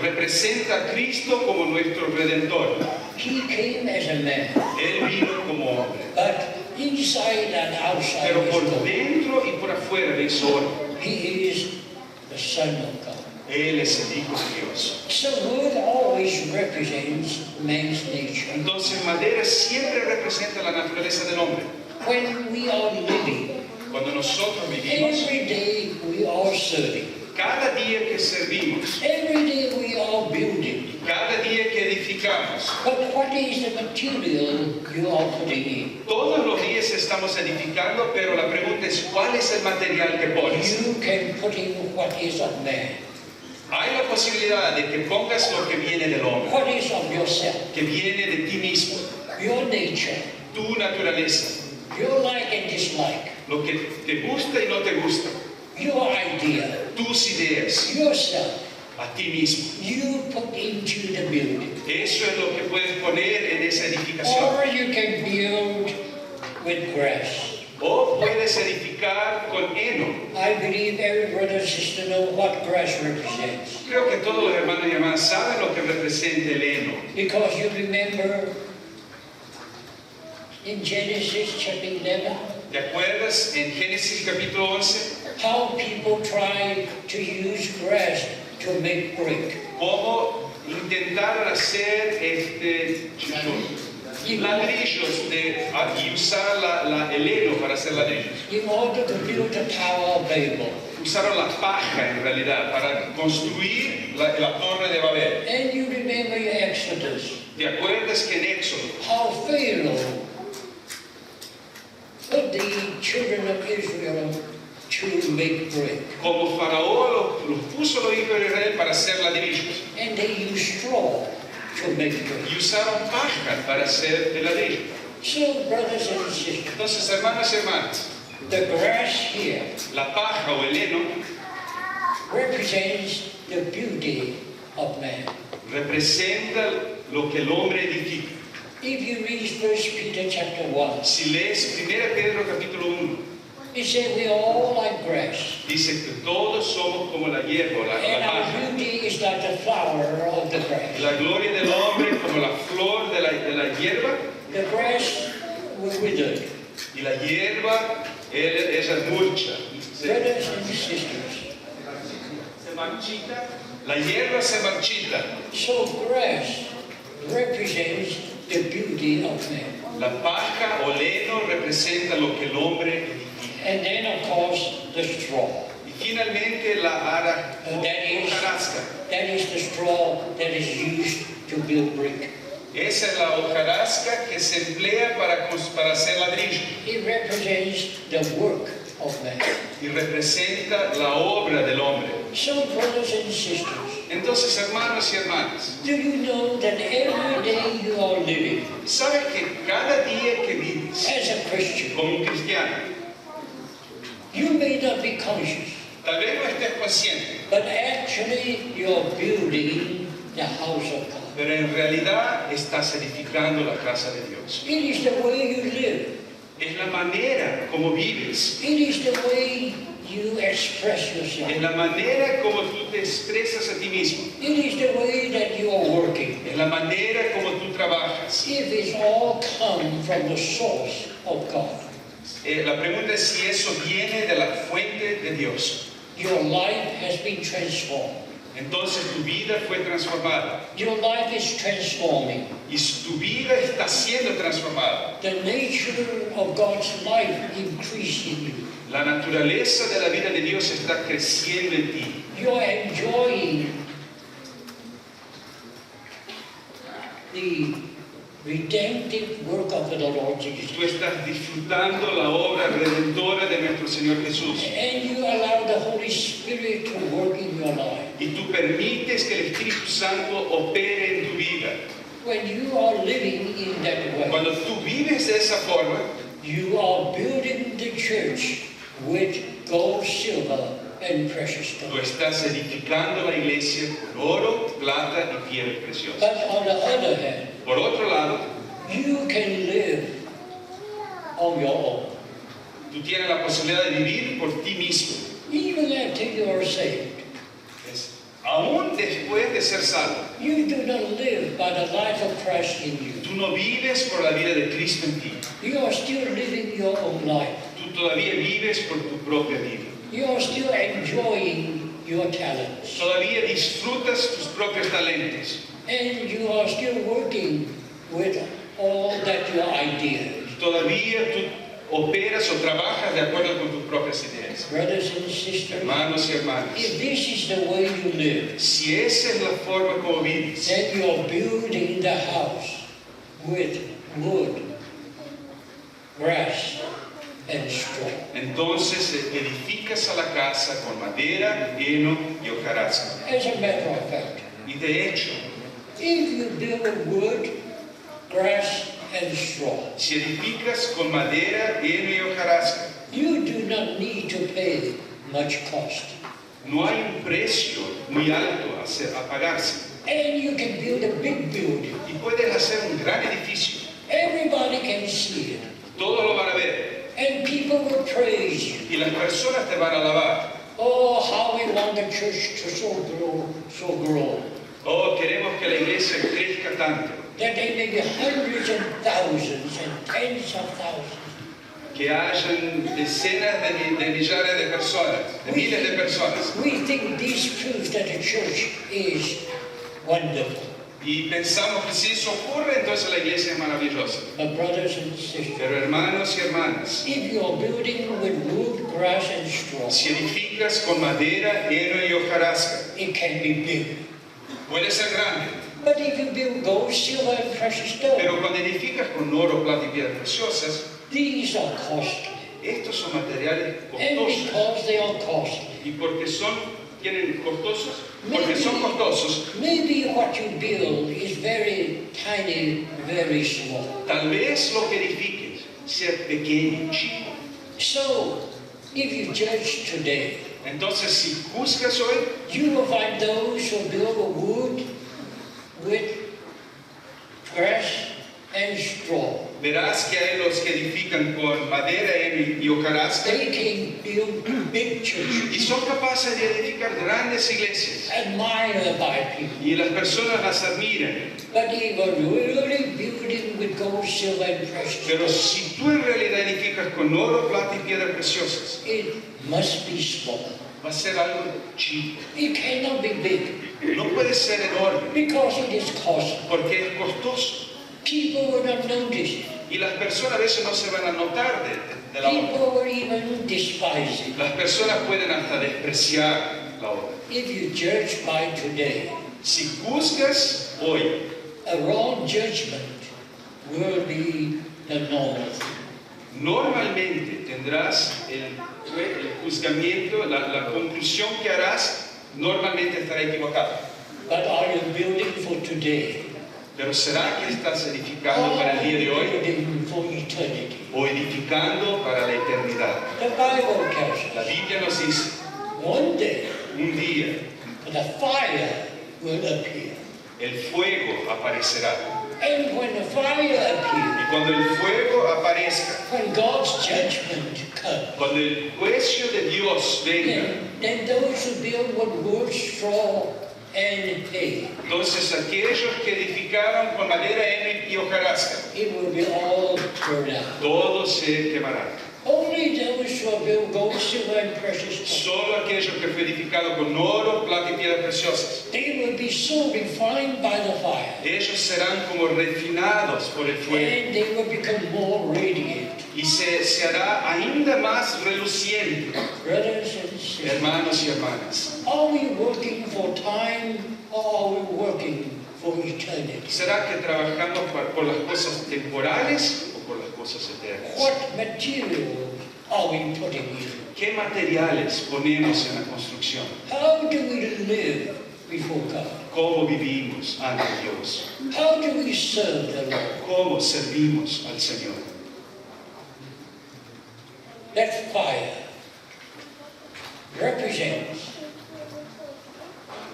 Representa a Cristo como nuestro Redentor. He came as a man, Él vino como hombre, but inside and outside pero is por gold. dentro y por afuera es oro. He is the Son of God. Él es el Hijo de Dios. So wood always represents man's nature. Entonces madera siempre representa la naturaleza del hombre. When we are living, Cuando nosotros vivimos, every day we are serving. cada día que servimos, Every day we are building. cada día que edificamos, But what is the material you are putting in? todos los días estamos edificando, pero la pregunta es, ¿cuál es el material que pones? You can put in what is of man. Hay la posibilidad de que pongas lo que viene del hombre, What is of yourself? que viene de ti mismo, Your nature. tu naturaleza, Your like and dislike. lo que te gusta y no te gusta, Your idea. tus ideas, Yourself. a ti mismo. You put into the building. Eso es lo que puedes poner en esa edificación. Or you can build with grass. O puedes edificar con heno. I believe every brother and sister know what grass represents. Creo que todos los hermanos y hermanas saben lo que representa el heno. Because you remember in Genesis chapter 11, ¿Te acuerdas en Génesis capítulo 11? how people try to use grass to make brick. Cómo intentaron hacer ladrillos y usar el heno para hacer ladrillos. In order to build the Tower of Babel. Usaron la paja en realidad para construir la torre de Babel. And you remember your Exodus, ¿Te acuerdas que en Éxodo, how Pharaoh put the children of Israel to make brick. como Faraón los puso los hijos de Israel para hacer ladrillos? And they used straw to make brick. Y usaron paja para hacer el ladrillo. So, brothers and sisters, Entonces, hermanos y hermanas, the grass here la paja o el heno represents the beauty of man. representa lo que el hombre edifica. If you read 1 Peter chapter 1, Si lees 1 Pedro capítulo 1, it says we are all like grass. dice que todos somos como la hierba, la And our paja. beauty is like the flower of the grass. La gloria del hombre como la flor de la hierba, The grass will wither. y la hierba ella murcha. Brothers and sisters, Se marchita. La hierba se marchita. so grass represents the beauty of man. La paja o heno representa lo que el hombre edifica. And then, of course, the straw. Y finalmente la hojarasca. That is the straw that is used to build brick. Esa es la hojarasca que se emplea para hacer ladrillo It represents the work of man. y representa la obra del hombre. So, brothers and sisters, Entonces, hermanos y hermanas, do you know that every day you are living ¿sabes que cada día que vives as a Christian, como un cristiano, you may not be conscious, Tal vez no estés consciente, but actually you're building the house of God. pero en realidad estás edificando la casa de Dios. It is the way you live. Es la manera como vives, It is the way you express es yourself. la manera como tú te expresas a ti mismo, It is the way that you are working. es la manera como tú trabajas. If it's all come from the source of God, La pregunta es si eso viene de la fuente de Dios. your life has been transformed. Entonces tu vida fue transformada Your life is transforming. y tu vida está siendo transformada. The nature of God's life increased in you. La naturaleza de la vida de Dios está creciendo en ti. You're enjoying the redemptive work of the Lord Jesus. Tú estás disfrutando la obra redentora de nuestro Señor Jesús. And you allow the Holy Spirit to work in your life. Y tú permites que el Espíritu Santo opere en tu vida. When you are living in that way, Cuando tú vives de esa forma, you are building the church with gold, silver, and precious tú stones. estás edificando la iglesia con oro, plata y piedras preciosas. But on the other hand, Por otro lado, you can live on your own. tú tienes la posibilidad de vivir por ti mismo. Even after you are saved, Aún después de ser salvo, you do not live by the life of Christ in you. tú no vives por la vida de Cristo en ti. You are still living your own life. Tú todavía vives por tu propia vida. You are still enjoying your talents. Todavía disfrutas tus propios talentos. And you are still working with all that your ideas. Todavía tú operas o trabajas de acuerdo con tus propias ideas. Brothers and sisters, Hermanos y hermanas, if this is the way you live, si esa es la forma como vives, then you are building the house with wood, grass, and straw. entonces edificas a la casa con madera, heno y hojarasca. As a matter of fact, Y de hecho, if you build with wood, grass, and straw, si edificas con madera, heno y hojarasca, you do not need to pay much cost. no hay un precio muy alto a pagarse. And you can build a big building. Y puedes hacer un gran edificio. Everybody can see it. Todos lo van a ver. And people will praise you. Y las personas te van a alabar. Oh, how we want the church to so grow. Oh, queremos que la iglesia crezca tanto. That they may be hundreds and thousands and tens of thousands. Que hayan decenas de millares de personas, de miles de personas. We think this proves that the church is wonderful. Y pensamos que si eso ocurre, entonces la iglesia es maravillosa. But brothers and sisters, Pero hermanos y hermanas, if you are building with wood, grass, and straw, si edificas con madera, heno y hojarasca, it can be big. puede ser grande. But if you build gold, silver, and precious Pero stone, cuando edificas con oro, plata y piedras preciosas, these are costly. estos son materiales And costosos. because they are costly, ¿Y porque tienen costosos? Porque son costosos. maybe what you build is very tiny, very small. Tal vez lo que edifiques sea pequeño, chico. So, if you judge today, Entonces, si juzgas hoy, you will find those who build with wood, with grass, and straw. verás que hay los que edifican con madera, heno y hojarasca They can build big y churches, son capaces de edificar grandes iglesias. admired by people. Y las personas las admiran. But if you are really building with gold, silver, and precious, Pero si tú en realidad edificas con oro, plata y piedras preciosas, it must be small. va a ser algo chico. It cannot be big No puede ser enorme because it is costly. porque es costoso. People will not notice it. Y las personas a veces no se van a notar de la obra. People will even despise it. Las personas pueden hasta despreciar la obra. If you judge by today, Si juzgas hoy, a wrong judgment will be the normal thing. normalmente tendrás el juzgamiento, la conclusión que harás, normalmente estará equivocada. But are you building for today? Pero ¿será que estás edificando para el día de Or hoy building for eternity? o edificando para la eternidad? The Bible tells La us Biblia nos dice, One day, un día, the fire will appear. el fuego aparecerá. And when the fire appears, Y cuando el fuego aparezca, when God's judgment comes, cuando el juicio de Dios venga, then those who build with wood, straw, and hay, entonces aquellos que edificaron con madera, heno y hojarasca, it will be all burned out. todo se quemará. Only those who have built gold, silver, and precious stones, Solo aquellos que fue edificado con oro, plata y piedras preciosas, they will be so refined by the fire, ellos serán como refinados por el fuego and they will become more radiant. y se hará ainda más reluciente. Brothers and sisters, Hermanos y hermanas, are we working for time or are we working for eternity? ¿será que trabajamos por las cosas temporales o por las cosas eternas? What materials are we putting in? ¿Qué materiales ponemos en la construcción? How do we live before God? ¿Cómo vivimos ante Dios? How do we serve the Lord? ¿Cómo servimos al Señor? That fire represents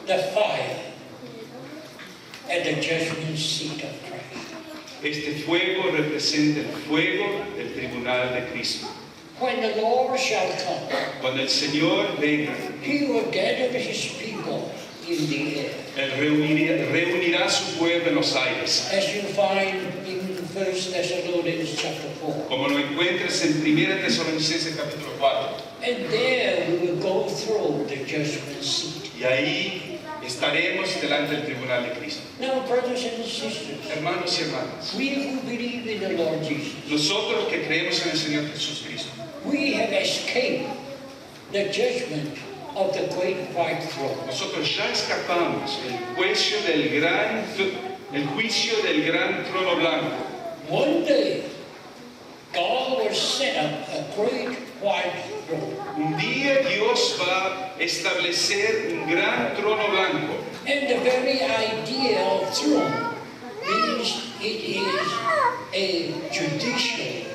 the fire at the judgment seat of Christ. Este fuego representa el fuego del tribunal de Cristo. When the Lord shall come, Cuando el Señor venga, He will gather His people in the air. Él reunirá a su pueblo en los aires. As you find in 1 Thessalonians chapter 4. Como lo encuentres en 1 Tesalonicenses capítulo 4. And there we will go through the judgment seat. Y ahí estaremos delante del tribunal de Cristo. Now, brothers and sisters, Hermanos y hermanas, we who believe in the Lord Jesus, nosotros que creemos en el Señor Jesús Cristo, we have escaped the judgment of the great white throne. nosotros ya escapamos el juicio del gran trono blanco. One day, God will set up a great white throne. Un día Dios va a establecer un gran trono blanco. And the very idea of throne means it is a judicial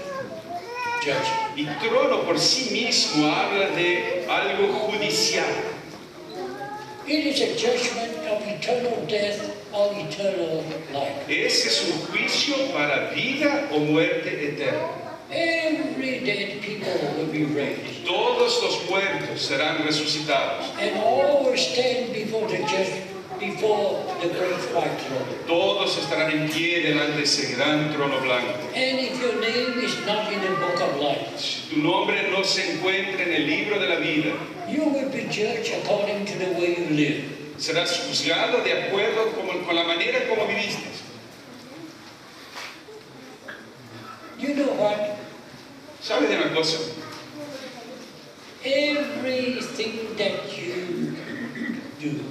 judgment. Y trono por sí mismo habla de algo judicial. It is a judgment of eternal death or eternal life. Ese es un juicio para vida o muerte eterna. Every dead people will be raised, Todos los muertos serán resucitados. and all will stand before the judge, before the great white throne. Todos estarán en pie delante de ese gran trono blanco. And if your name is not in the book of life, Si tu nombre no se encuentra en el libro de la vida, you will be judged according to the way you live. serás juzgado de acuerdo con la manera como viviste. You know what? ¿Sabes de una cosa? Everything that you do,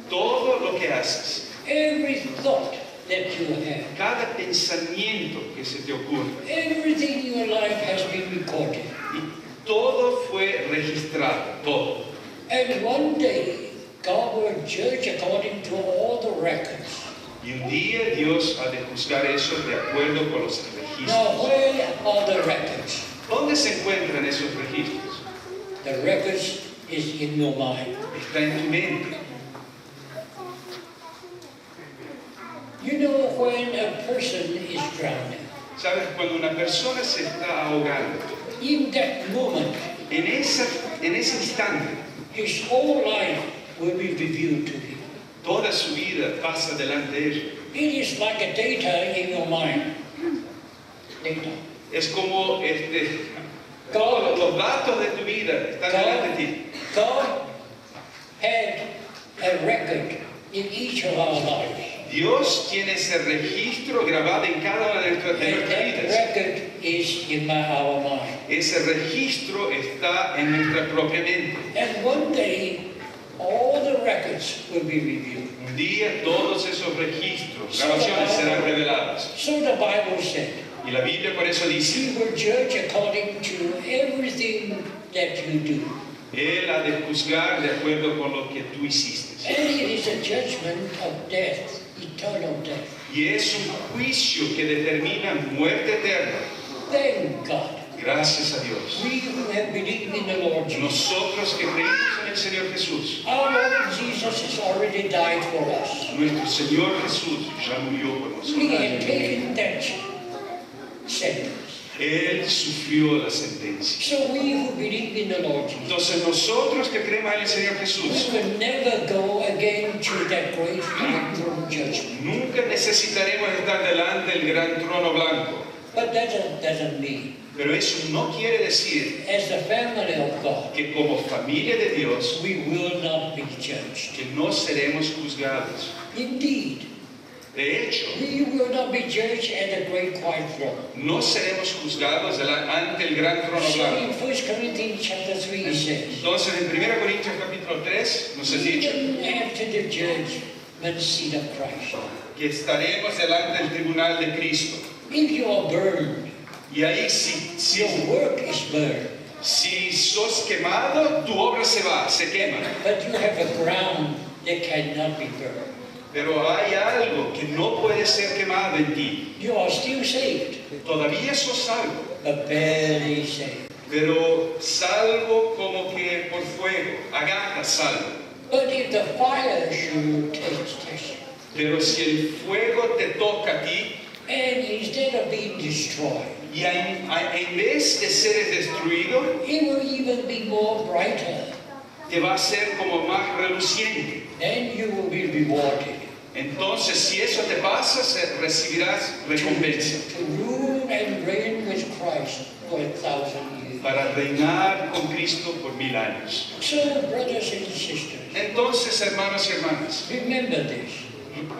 Todo lo que haces, every thought that you have, cada pensamiento que se te ocurre, everything in your life has been recorded. y todo fue registrado, todo. And one day, God will judge according to all the records. Y un día Dios ha de juzgar eso de acuerdo con los registros. Now, where are the records? ¿Dónde se encuentran esos registros? The records is in your mind. Está en tu mente. You know when a person is drowning, ¿Sabes? Cuando una persona se está ahogando, in that moment, en ese instante, his whole life will be revealed to him. toda su vida pasa delante de ellos. It is like a data in your mind. Data. Es como todos los datos de tu vida están delante de ti. God had a record in each of our lives. Dios tiene ese registro grabado en cada una de And nuestras that vidas. record is in our mind. Ese registro está en nuestra propia mente. And one day, all the records will be revealed. Un día todos esos registros, grabaciones serán revelados. So the Bible said, Y la Biblia por eso dice, He will judge according to everything that you do. Él ha de juzgar de acuerdo con lo que tú hiciste. And it is a judgment of death, eternal death. Y es un juicio que determina muerte eterna. Thank God. Gracias a Dios. We who have believed in the Lord Jesus, Nosotros que creímos en el Señor Jesús. Our Lord Jesus has already died for us. Nuestro Señor Jesús ya murió por He had nosotros. taken that sentence. Él sufrió la sentencia. So we who believe in the Lord Jesus, Entonces nosotros que creemos en el Señor Jesús, we will never go again to that great white throne judgment. nunca necesitaremos estar delante del gran trono blanco. But that doesn't mean, Pero eso no quiere decir as the family of God, que como familia de Dios, we will not be judged. que no seremos juzgados. Indeed, De hecho, we will not be judged at the great white throne. no seremos juzgados ante el gran trono So in blanco. 1 Corinthians chapter 3 it says, Entonces en 1 Corintios capítulo 3 nos es dicho even after the judgment seat of Christ, que estaremos delante del tribunal de Cristo. if you are burned, Y ahí si your work is burned, sos quemado, tu obra se va, se quema. but you have a ground that cannot be burned. Pero hay algo que no puede ser quemado en ti. You are still saved, Todavía sos salvo, but barely saved. pero salvo como que por fuego, agarra salvo. But if the fire should test you, Pero si el fuego te toca a ti, and instead of being destroyed, y en vez de ser destruido, it will even be more brighter, te va a ser como más reluciente. then you will be rewarded Entonces, si eso te pasa, recibirás recompensa to rule and reign with Christ for 1,000 years. para reinar con Cristo por 1000 años. So, brothers and sisters, Entonces, hermanos y hermanas, remember this,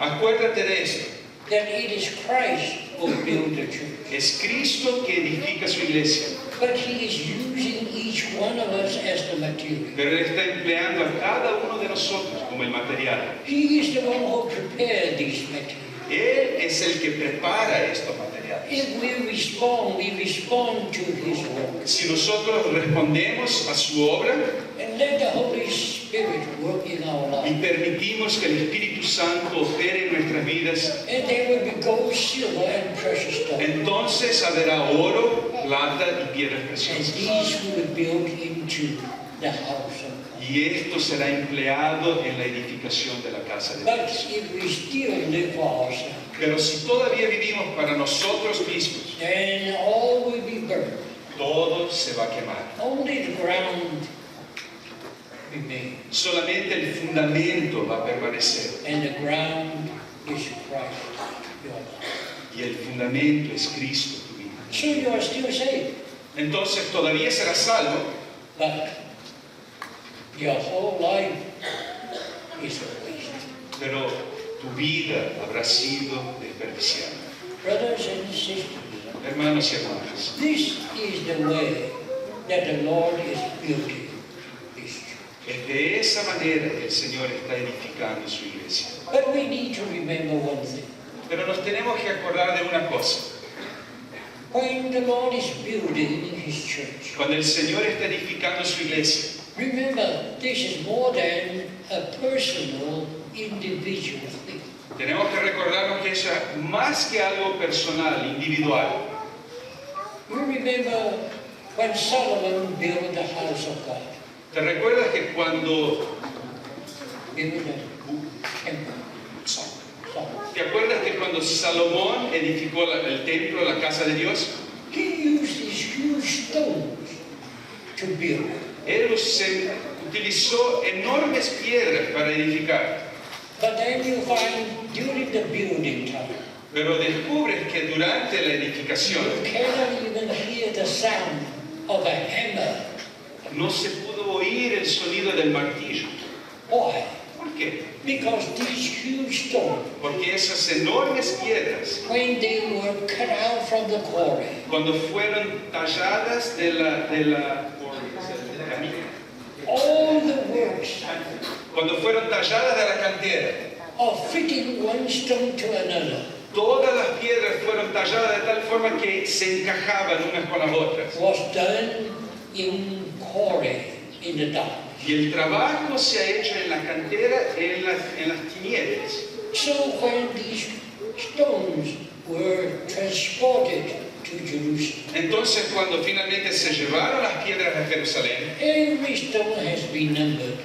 acuérdate de esto. that it is Christ who built the church. Es Cristo que edifica su iglesia, But he is using each one of us as the material. pero Él está empleando a cada uno de nosotros como el material. He is the one who prepared these materials. Él es el que prepara estos materiales. If we respond to his work. Si nosotros respondemos a su obra And let the Holy Spirit work in our y lives. permitimos que el Espíritu Santo opere en nuestras vidas, And there will be gold, silver, and precious stones. entonces habrá oro, plata y piedras And preciosas. these will be built into the house of God. Y esto será empleado en la edificación de la casa de But Dios. if we still live for ourselves, Pero si todavía vivimos para nosotros mismos, then all will be burned. todo se va a quemar. Only the ground remains. Solamente el fundamento va a permanecer. And the ground is Christ, your life. Y el fundamento es Cristo, tu vida. So you are still saved, Entonces todavía serás salvo, but your whole life is a waste. pero tu vida habrá sido desperdiciada. Brothers and sisters, Hermanos y hermanas, this is the way that the Lord is building this church. es de esa manera que el Señor está edificando su iglesia. But we need to remember one thing. Pero nos tenemos que acordar de una cosa. When the Lord is building his church, Cuando el Señor está edificando su iglesia, remember this is more than a personal, individual thing. tenemos que recordarnos que eso es más que algo personal, individual. You remember when Solomon built the house of God, ¿Te recuerdas que cuando built the temple? Solomon. ¿Te acuerdas que cuando Salomón edificó el templo, la casa de Dios? He used these huge stones to build. Él utilizó enormes piedras para edificar, But then you find during the building time, pero descubres que durante la you edificación cannot even hear the sound of a hammer. no se pudo oír el sonido del martillo. Why? ¿Por qué? Because these huge stones, Porque esas enormes piedras, when they were cut out from the quarry, cuando fueron talladas de la mina, all the works cuando fueron talladas de la cantera, of fitting one stone to another todas las piedras fueron talladas de tal forma que se encajaban unas con las otras. was done in quarry in the dark. Y el trabajo se ha hecho en la cantera, en las tinieblas. So when these stones were transported to Jerusalem, Entonces, cuando finalmente se llevaron las piedras a Jerusalén, every stone has been numbered,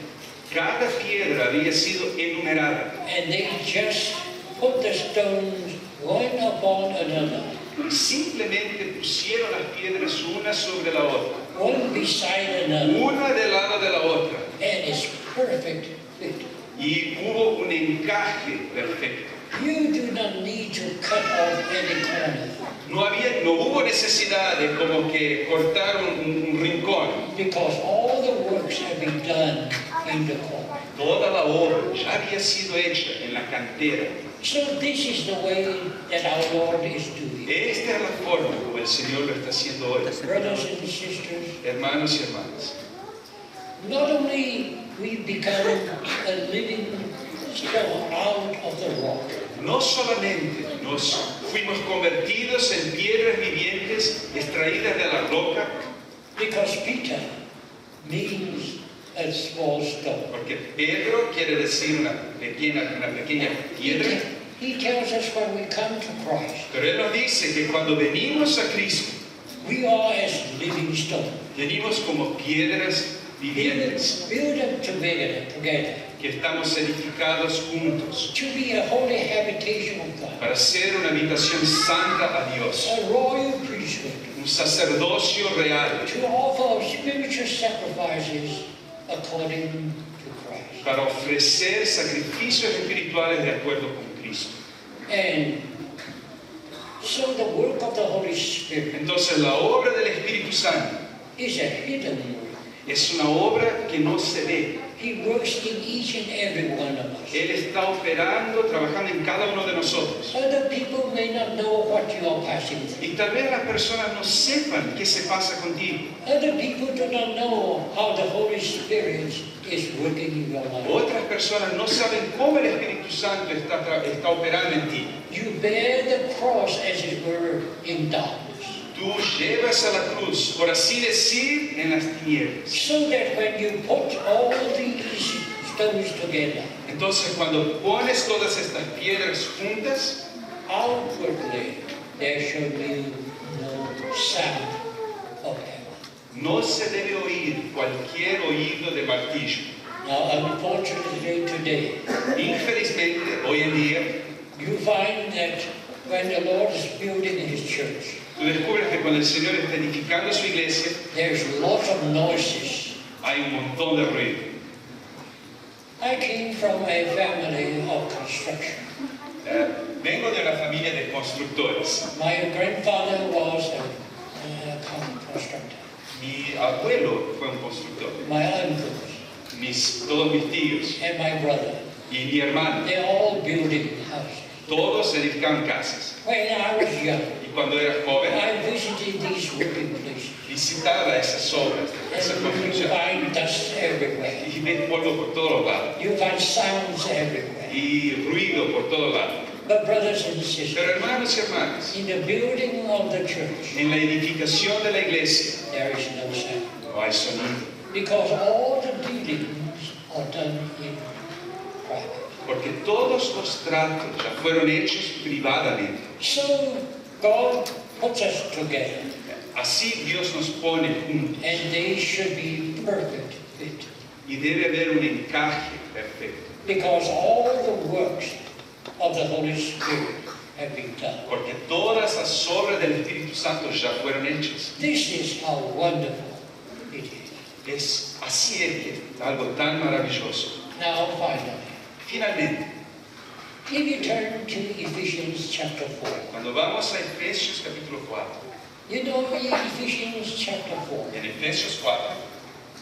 cada piedra había sido enumerada. and they just put the stones one upon another, Y simplemente pusieron las piedras una sobre la otra, one beside another, una del lado de la otra. and it's perfect fit. Y hubo un encaje perfecto. You do not need to cut off any corner, No hubo necesidad de como que cortar un rincón. because all the works have been done in the corner. Toda la obra ya había sido hecha en la cantera. So this is the way that our Lord is doing. Esta es la forma como el Señor lo está haciendo hoy. Brothers and sisters, Hermanos y hermanas, not only we become a living stone out of the rock, no solamente nos fuimos convertidos en piedras vivientes extraídas de la roca, because Peter means a small stone. porque Pedro quiere decir una pequeña piedra, He tells us when we come to Christ, pero Él nos dice que cuando venimos a Cristo, we are as living stones, venimos como piedras vivientes, built up together que estamos edificados juntos to be a holy habitation of God, para ser una habitación santa a Dios, a royal priesthood, un sacerdocio real, to offer spiritual sacrifices according to Christ. para ofrecer sacrificios espirituales de acuerdo con Cristo. And so the work of the Holy Spirit Entonces la obra del Espíritu Santo is a hidden work. es una obra que no se ve. He works in each and every one of us. Él está operando, trabajando en cada uno de nosotros. Other people may not know what you are passing through. Y tal vez las personas no sepan qué se pasa contigo. Other people do not know how the Holy Spirit is working in your life. Otras personas no saben cómo el Espíritu Santo está operando en ti. You bear the cross, as it were, in darkness, Tú llevas a la cruz, por así decir, en las tinieblas. so that when you put all these stones together, Entonces, cuando pones todas estas piedras juntas, outwardly there shall be no sound of hammer. no se debe oír cualquier oído de martillo. Now, unfortunately, today, Infelizmente, hoy en día, you find that when the Lord is building His church, tú descubres que cuando el Señor está edificando su iglesia, there's lots of noises. hay un montón de ruido. I came from a family of construction. Vengo de una familia de constructores. My grandfather was a constructor. Mi abuelo fue un constructor. My uncles Todos mis tíos and my brother, y mi hermano, they're all building houses. todos edificaban casas. When I was young, Y cuando era joven, I visited these working places. visitaba esas obras, esa And you construcción. find dust everywhere. Y ves polvo por todos lados. You find sounds everywhere. Y ruido por todos lados. But brothers and sisters, Pero hermanos y hermanas, in the building of the church, en la edificación de la iglesia there is no sound. no hay sonido. Because all the dealings are done in private. Porque todos los tratos ya fueron hechos privadamente. So God puts us together, Así Dios nos pone juntos. and they should be perfect fit. Y debe haber un encaje perfecto. Because all the works of the Holy Spirit have been done. Porque todas las obras del Espíritu Santo ya fueron hechas. This is how wonderful it is. Así es que es algo tan maravilloso. Now finally, Finalmente, if you turn to Ephesians chapter 4, cuando vamos a Efesios capítulo 4, you know in Ephesians chapter 4, en Efesios 4,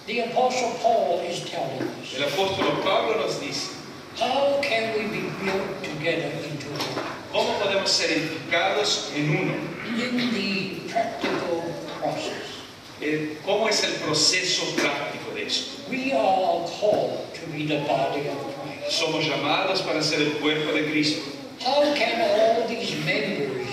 the Apostle Paul is telling us, el apóstol Pablo nos dice, how can we be built together into one? ¿cómo podemos ser edificados en uno? In the practical process. ¿Cómo es el proceso práctico de esto? We are called to be the body of Christ. Somos llamados para ser el cuerpo de Cristo. How can all these members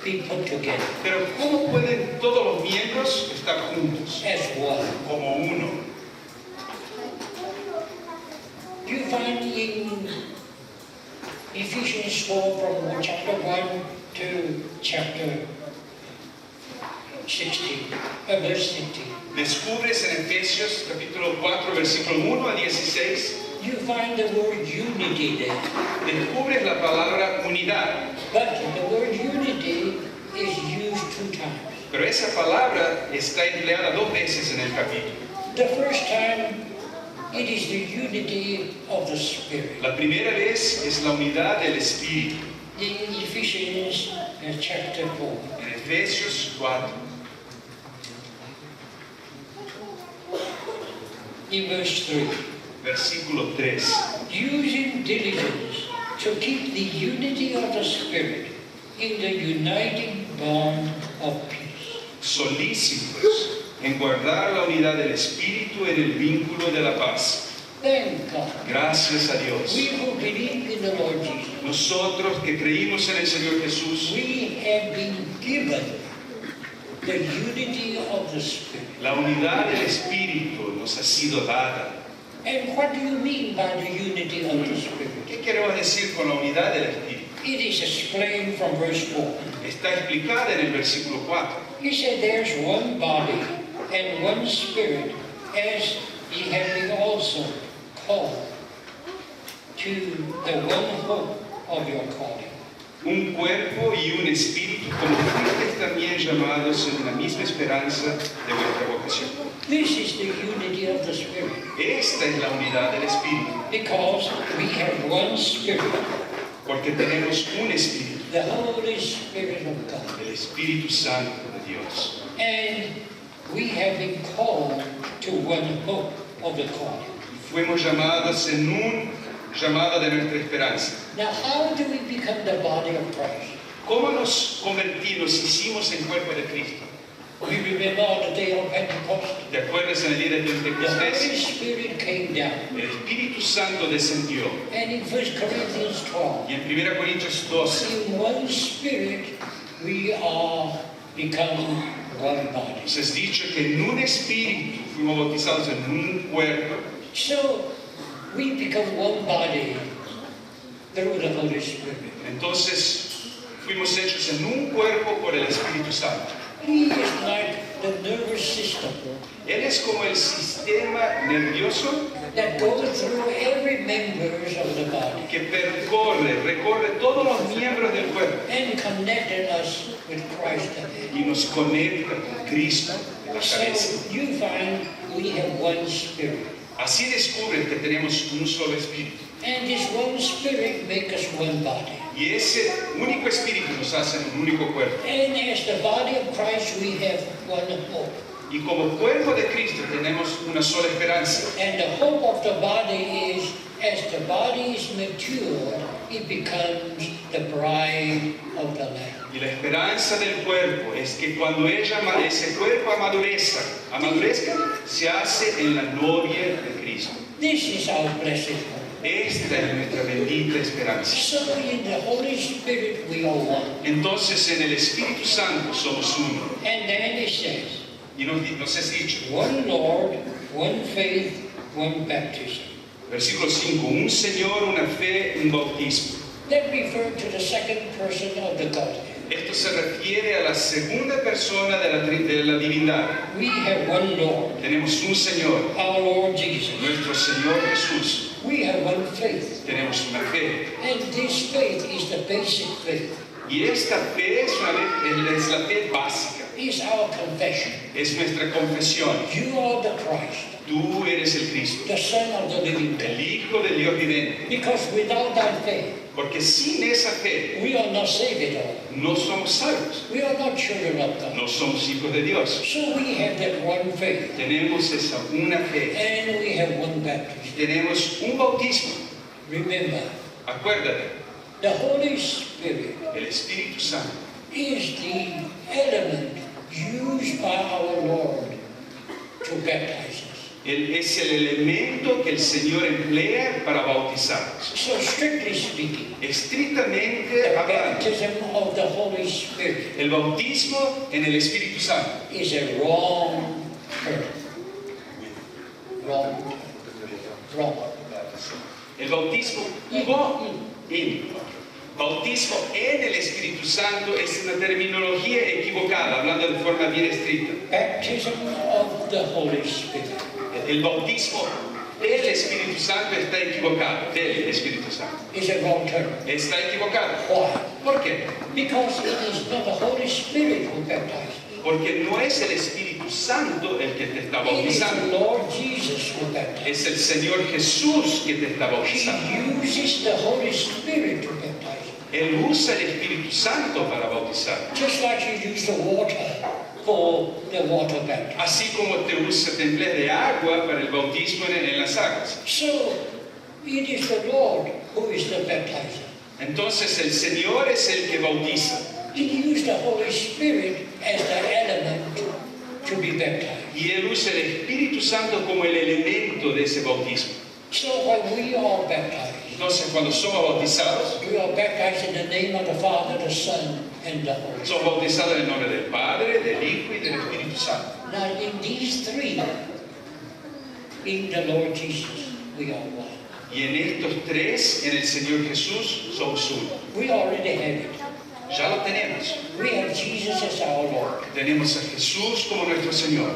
be put together Pero ¿cómo pueden todos los miembros estar juntos as one? como uno? You find in Ephesians 4 from chapter 1 to chapter verse 16. Descubres en Efesios capítulo 4, versículo 1 a 16, You find the word unity there. descubres la palabra unidad. But the word unity is used 2 times. Pero esa palabra está empleada 2 veces en el capítulo. The first time, it is the unity of the Spirit. La primera vez es la unidad del Espíritu. In Ephesians chapter 4. En Efesios 4, In verse 3. versículo 3. Using diligence to keep the unity of the Spirit in the uniting bond of peace. Solícitos en guardar la unidad del Espíritu en el vínculo de la paz. Thank God. Gracias a Dios. We who believe in the Lord Jesus, Nosotros que creímos en el Señor Jesús, we have been given the unity of the Spirit. la unidad del Espíritu nos ha sido dada. And what do you mean by the unity of the Spirit? ¿Qué queremos decir con la unidad del Espíritu? It is explained from verse 4. Está explicada en el versículo 4. He said, there's one body and one Spirit, as ye have been also called to the one hope of your calling. Un cuerpo y un espíritu, como fuisteis también llamados en la misma esperanza de vuestra vocación. This is the unity of the Spirit, Esta es la unidad del Espíritu, because we have one Spirit, porque tenemos un Espíritu, the Holy Spirit of God. el Espíritu Santo de Dios. And we have been called to one hope of the calling. Fuimos llamados en un llamado de nuestra esperanza. Now, how do we become the body of Christ? ¿Cómo nos convertimos, hicimos en cuerpo de Cristo? We remember on the day of Pentecost, ¿Te acuerdas en el día de the Holy Pentecostés? Spirit came down. El Espíritu Santo descendió. And in 1 Corinthians 12, Y en 1 Corintios 12 in one Spirit, we are become one body. nos es dicho que en un espíritu fuimos bautizados en un cuerpo. So, we become one body through the Holy Spirit. Entonces fuimos hechos en un cuerpo por el Espíritu Santo. He is like the nervous system Él es como el sistema nervioso that goes through every members of the body que recorre todos los miembros del cuerpo and connected us with Christ the head. y nos conecta con Cristo en la cabeza. So you find we have one Spirit. Así descubren que tenemos un solo espíritu. And this one Spirit makes us one body. Y ese único espíritu nos hace un único cuerpo. And as the body of Christ, we have one hope. Y como cuerpo de Cristo tenemos una sola esperanza. And the hope of the body is, as the body is mature, it becomes the bride of the Lamb. Y la esperanza del cuerpo es que cuando ese cuerpo amadurezca, se hace en la novia de Cristo. This is our blessed hope. Esta es nuestra bendita esperanza. So in the Holy Spirit we are one. Entonces en el Espíritu Santo somos uno. And then it says, Y nos es dicho, one Lord, one faith, one baptism. versículo 5, un Señor, una fe, un bautismo. That refers to the second person of the Godhead. Esto se refiere a la segunda persona de la divinidad. We have one Lord, Tenemos un Señor, our Lord Jesus. nuestro Señor Jesús. We have one faith. Tenemos una fe. And this faith is the basic faith. Y esta fe es la fe básica. It's our confession. Es nuestra confesión. You are the Christ, Tú eres el Cristo, the Son of the living el God. Hijo del Dios viviente. Because without that faith, Porque sin esa fe we are not saved at all. no somos salvos. We are not children of God. No somos hijos de Dios. So we have that one faith. Tenemos esa una fe. And we have one baptism. Tenemos un bautismo. Remember, Acuérdate, the Holy Spirit el Espíritu Santo is the element used by our Lord to baptize us. Él es el elemento que el Señor emplea para bautizarnos. So strictly speaking, Estrictamente the hablando, baptism of the Holy Spirit el bautismo en el Espíritu Santo is a wrong term. Wrong. Wrong. El bautismo Bautismo en el Espíritu Santo es una terminología equivocada, hablando de forma bien estricta. Baptism of the Holy Spirit El bautismo del Espíritu Santo está equivocado, del Espíritu Santo. is a wrong term. Está equivocado. Why? ¿Por qué? Because it is not the Holy Spirit who baptizes. Porque no es el Espíritu Santo el que te está It is the bautizando. Lord Jesus who baptizes. Es el Señor Jesús que te está He bautizando. uses the Holy Spirit to baptize. Él usa el Espíritu Santo para bautizar. Just like you use the water for the water baptism. Así como te empleas de agua para el bautismo en las aguas. So, it is the Lord who is the baptizer. Entonces el Señor es el que bautiza. He used the Holy Spirit as the element to be baptized. Y Él usa el Espíritu Santo como el elemento de ese bautismo. So when we are baptized, Entonces cuando somos bautizados, we are baptized in the name of the Father, the Son, and the Holy Spirit. somos bautizados en el nombre del Padre, del Hijo y del Espíritu Santo. Now in these three, in the Lord Jesus, we are one. Y en estos tres, en el Señor Jesús, somos uno. We already have it. Ya lo tenemos. We have Jesus as our Lord. Tenemos a Jesús como nuestro Señor.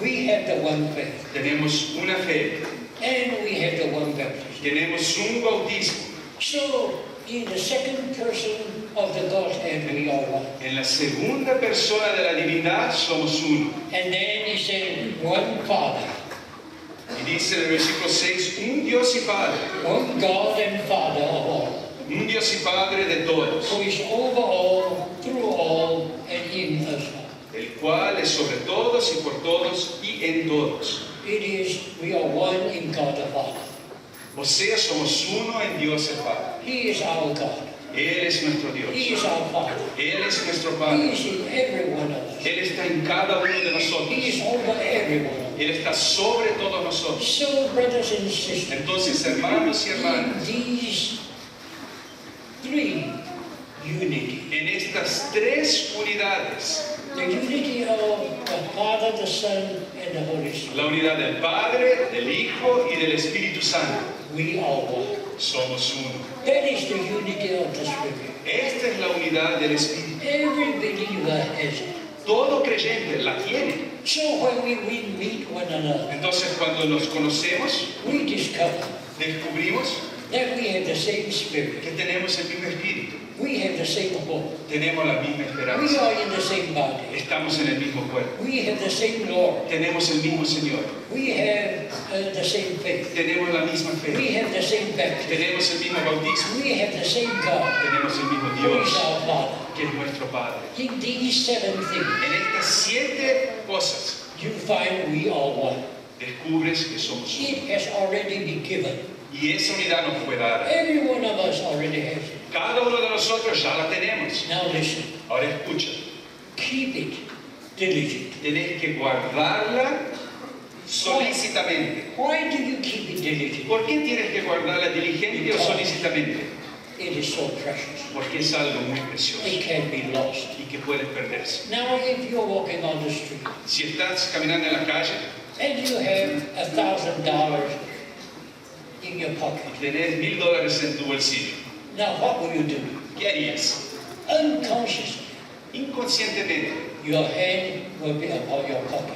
We have the one faith. Tenemos una fe. And we have the one baptism. Tenemos un bautismo. So, in the second person of the Godhead, we are one. En la segunda persona de la divinidad somos uno. And then he said, one Father, Y dice en el versículo 6, un Dios y Padre. one God and Father of all, Un Dios y Padre de todos. who is over all, through all, and in us all. El cual es sobre todos y por todos y en todos. It is, we are one in God the Father. O sea, somos uno en Dios el Padre. He is our God. Él es nuestro Dios. He is our Father. Él es nuestro He Padre. is in every one of us. Él está en cada uno de He is nosotros. over every one of us. Él está sobre todos nosotros. So, brothers and sisters, Entonces, hermanos y in hermanas, these three unity, en estas tres unidades, the unity of the Father, the Son, and the Holy Spirit, la unidad del Padre, del Hijo y del Espíritu Santo, we are one. somos uno. That is the unity of the Spirit. Esta es la unidad del Espíritu. Every believer has it. Todo creyente la tiene. So when we meet one another, Entonces, cuando nos conocemos, we discover descubrimos that we have the same Spirit. que tenemos el mismo Espíritu, We have the same hope. tenemos la misma We esperanza, are in the same body. estamos en el mismo cuerpo, We have the same Lord. tenemos el mismo Señor, We have the same faith. tenemos la misma We fe, have the same baptism. tenemos el mismo bautismo, We have the same God. tenemos el mismo Who is Dios, our Father. que es nuestro Padre. In these seven things, En estas 7 cosas you find we are one. descubres que somos uno. It has already been given. Y esa unidad nos fue dada. Every one of us already has it. Cada uno de nosotros ya la tenemos. Now listen, Ahora escucha, keep it diligent. tenés que guardarla solícitamente. Why do you keep it diligent? ¿Por qué tienes que guardarla diligente o solícitamente? It is so precious. Porque es algo muy precioso It can be lost. y que puede perderse. Now if you're walking on the street Si estás caminando en la calle and you have $1,000 in your pocket, y tenés $1000 en tu bolsillo, now what will you do? ¿qué harías? Unconsciously, Inconscientemente, your hand will be upon your pocket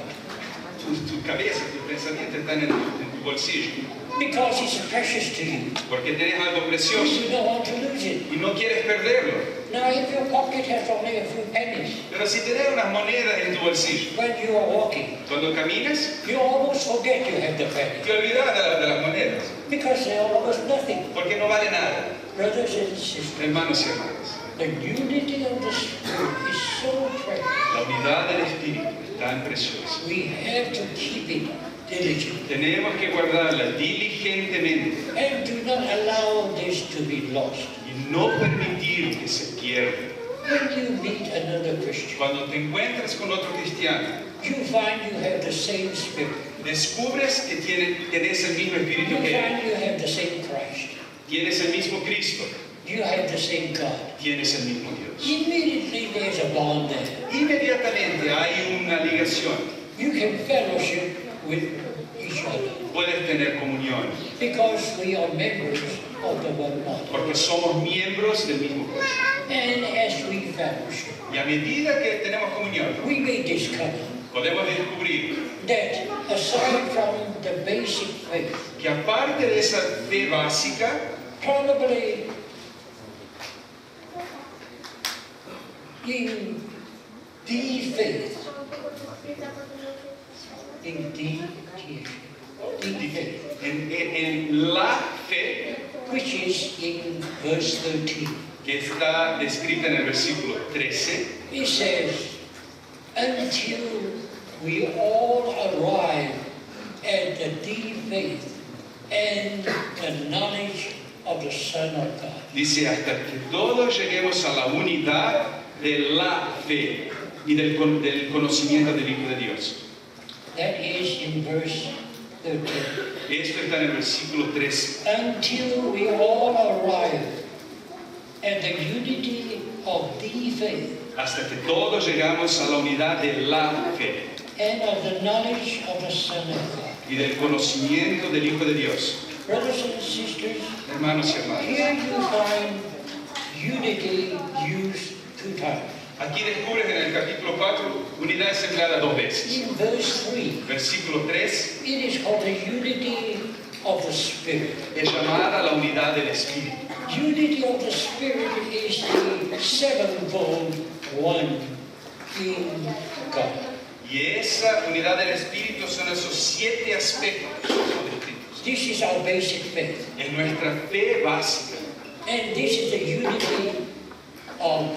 tu cabeza, tus pensamientos están en tu bolsillo. because it's precious to you. Porque tenés algo You precioso do not want to lose it. y no quieres perderlo. Now if your pocket has only a few pennies, Pero si tenés unas monedas en tu bolsillo, when you are walking, cuando caminas, you almost forget you have the penny te olvidas de las monedas, because they are almost nothing. porque no vale nada. Brothers and sisters, Hermanos y hermanas, the unity of the Spirit is so precious. la unidad del Espíritu es tan preciosa. We have to keep it diligent Tenemos que guardarla diligentemente and do not allow this to be lost. y no permitir que se pierda. When you meet another Christian, Cuando te encuentras con otro cristiano, you find you have the same Spirit. descubres que tenés el mismo You Espíritu que él, find you have the same Christ. tienes el mismo Cristo, You have the same God. tienes el mismo Dios. Immediately there's a bond there. Inmediatamente hay una ligación, You can fellowship with each other puedes tener comunión, because we are members of the one body. porque somos miembros del mismo cuerpo. And as we fellowship, Y a medida que tenemos comunión, we may discover podemos descubrir that aside from the basic faith, que aparte de esa fe básica, probably in the faith, en la fe which is in verse 13, que está descrita en el versículo 13, it says, until we all arrive at the deep faith and the knowledge of the Son of God. dice hasta que todos lleguemos a la unidad de la fe y del conocimiento del Hijo de Dios. That is in verse 13. Esto está en el versículo 13. Until we all arrive at the unity of the faith Hasta que todos llegamos a la unidad de la fe and of the knowledge of the Son of God. y del conocimiento del Hijo de Dios. Brothers and sisters, Hermanos y hermanas, here you find unity used 2 times. aquí descubres en el capítulo 4 unidad es empleada 2 veces. In verse 3, Versículo 3 it is called the unity of the Spirit. es llamada la unidad del Espíritu. Unity of the Spirit is the sevenfold one in God. Y esa unidad del Espíritu son esos 7 aspectos que son distintos. This is our basic faith. Es nuestra fe básica. And this is the unity of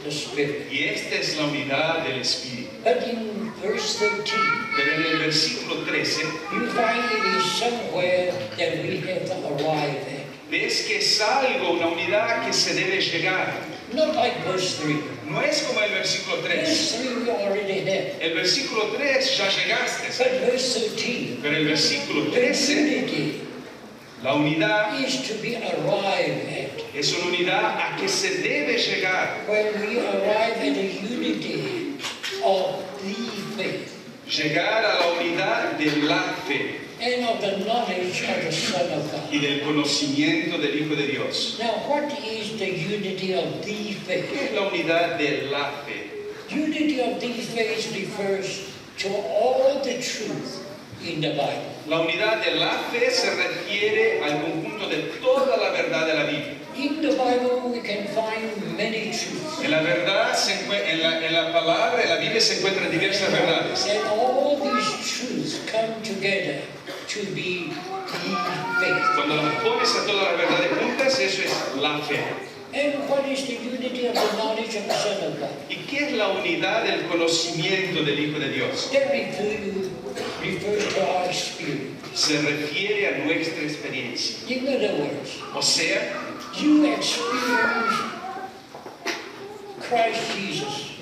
the Spirit. Y esta es la unidad del Espíritu. But in verse 13, Pero en el versículo 13 you find it is somewhere that we have to arrive at. ves que es algo, una unidad que se debe llegar. Not like verse 3. No es como el versículo 3. Verse 3 we already have. El versículo 3 ya llegaste. But verse 13, Pero el versículo the 13, unity la unidad is to be arrived at. es una unidad a que se debe llegar. When we arrive at the unity of the faith Llegar a la unidad de la fe and of the knowledge of the Son of God. y del conocimiento del Hijo de Dios. Now, what is the unity of the ¿Qué faith? es la unidad de la fe? Unity of the faith refers to all the truth in the Bible. La unidad de la fe se refiere al conjunto de toda la verdad de la Biblia. In the Bible, we can find many truths. En la verdad, en la palabra, en la Biblia se encuentran diversas verdades. And all these truths come together to be the faith. Cuando las pones a todas las verdades juntas, eso es la fe. And what is the unity of the knowledge of the Son of God? ¿Y qué es la unidad del conocimiento del Hijo de Dios? That refers to our experience. Se refiere a nuestra experiencia. In other words, O sea, you experience Christ Jesus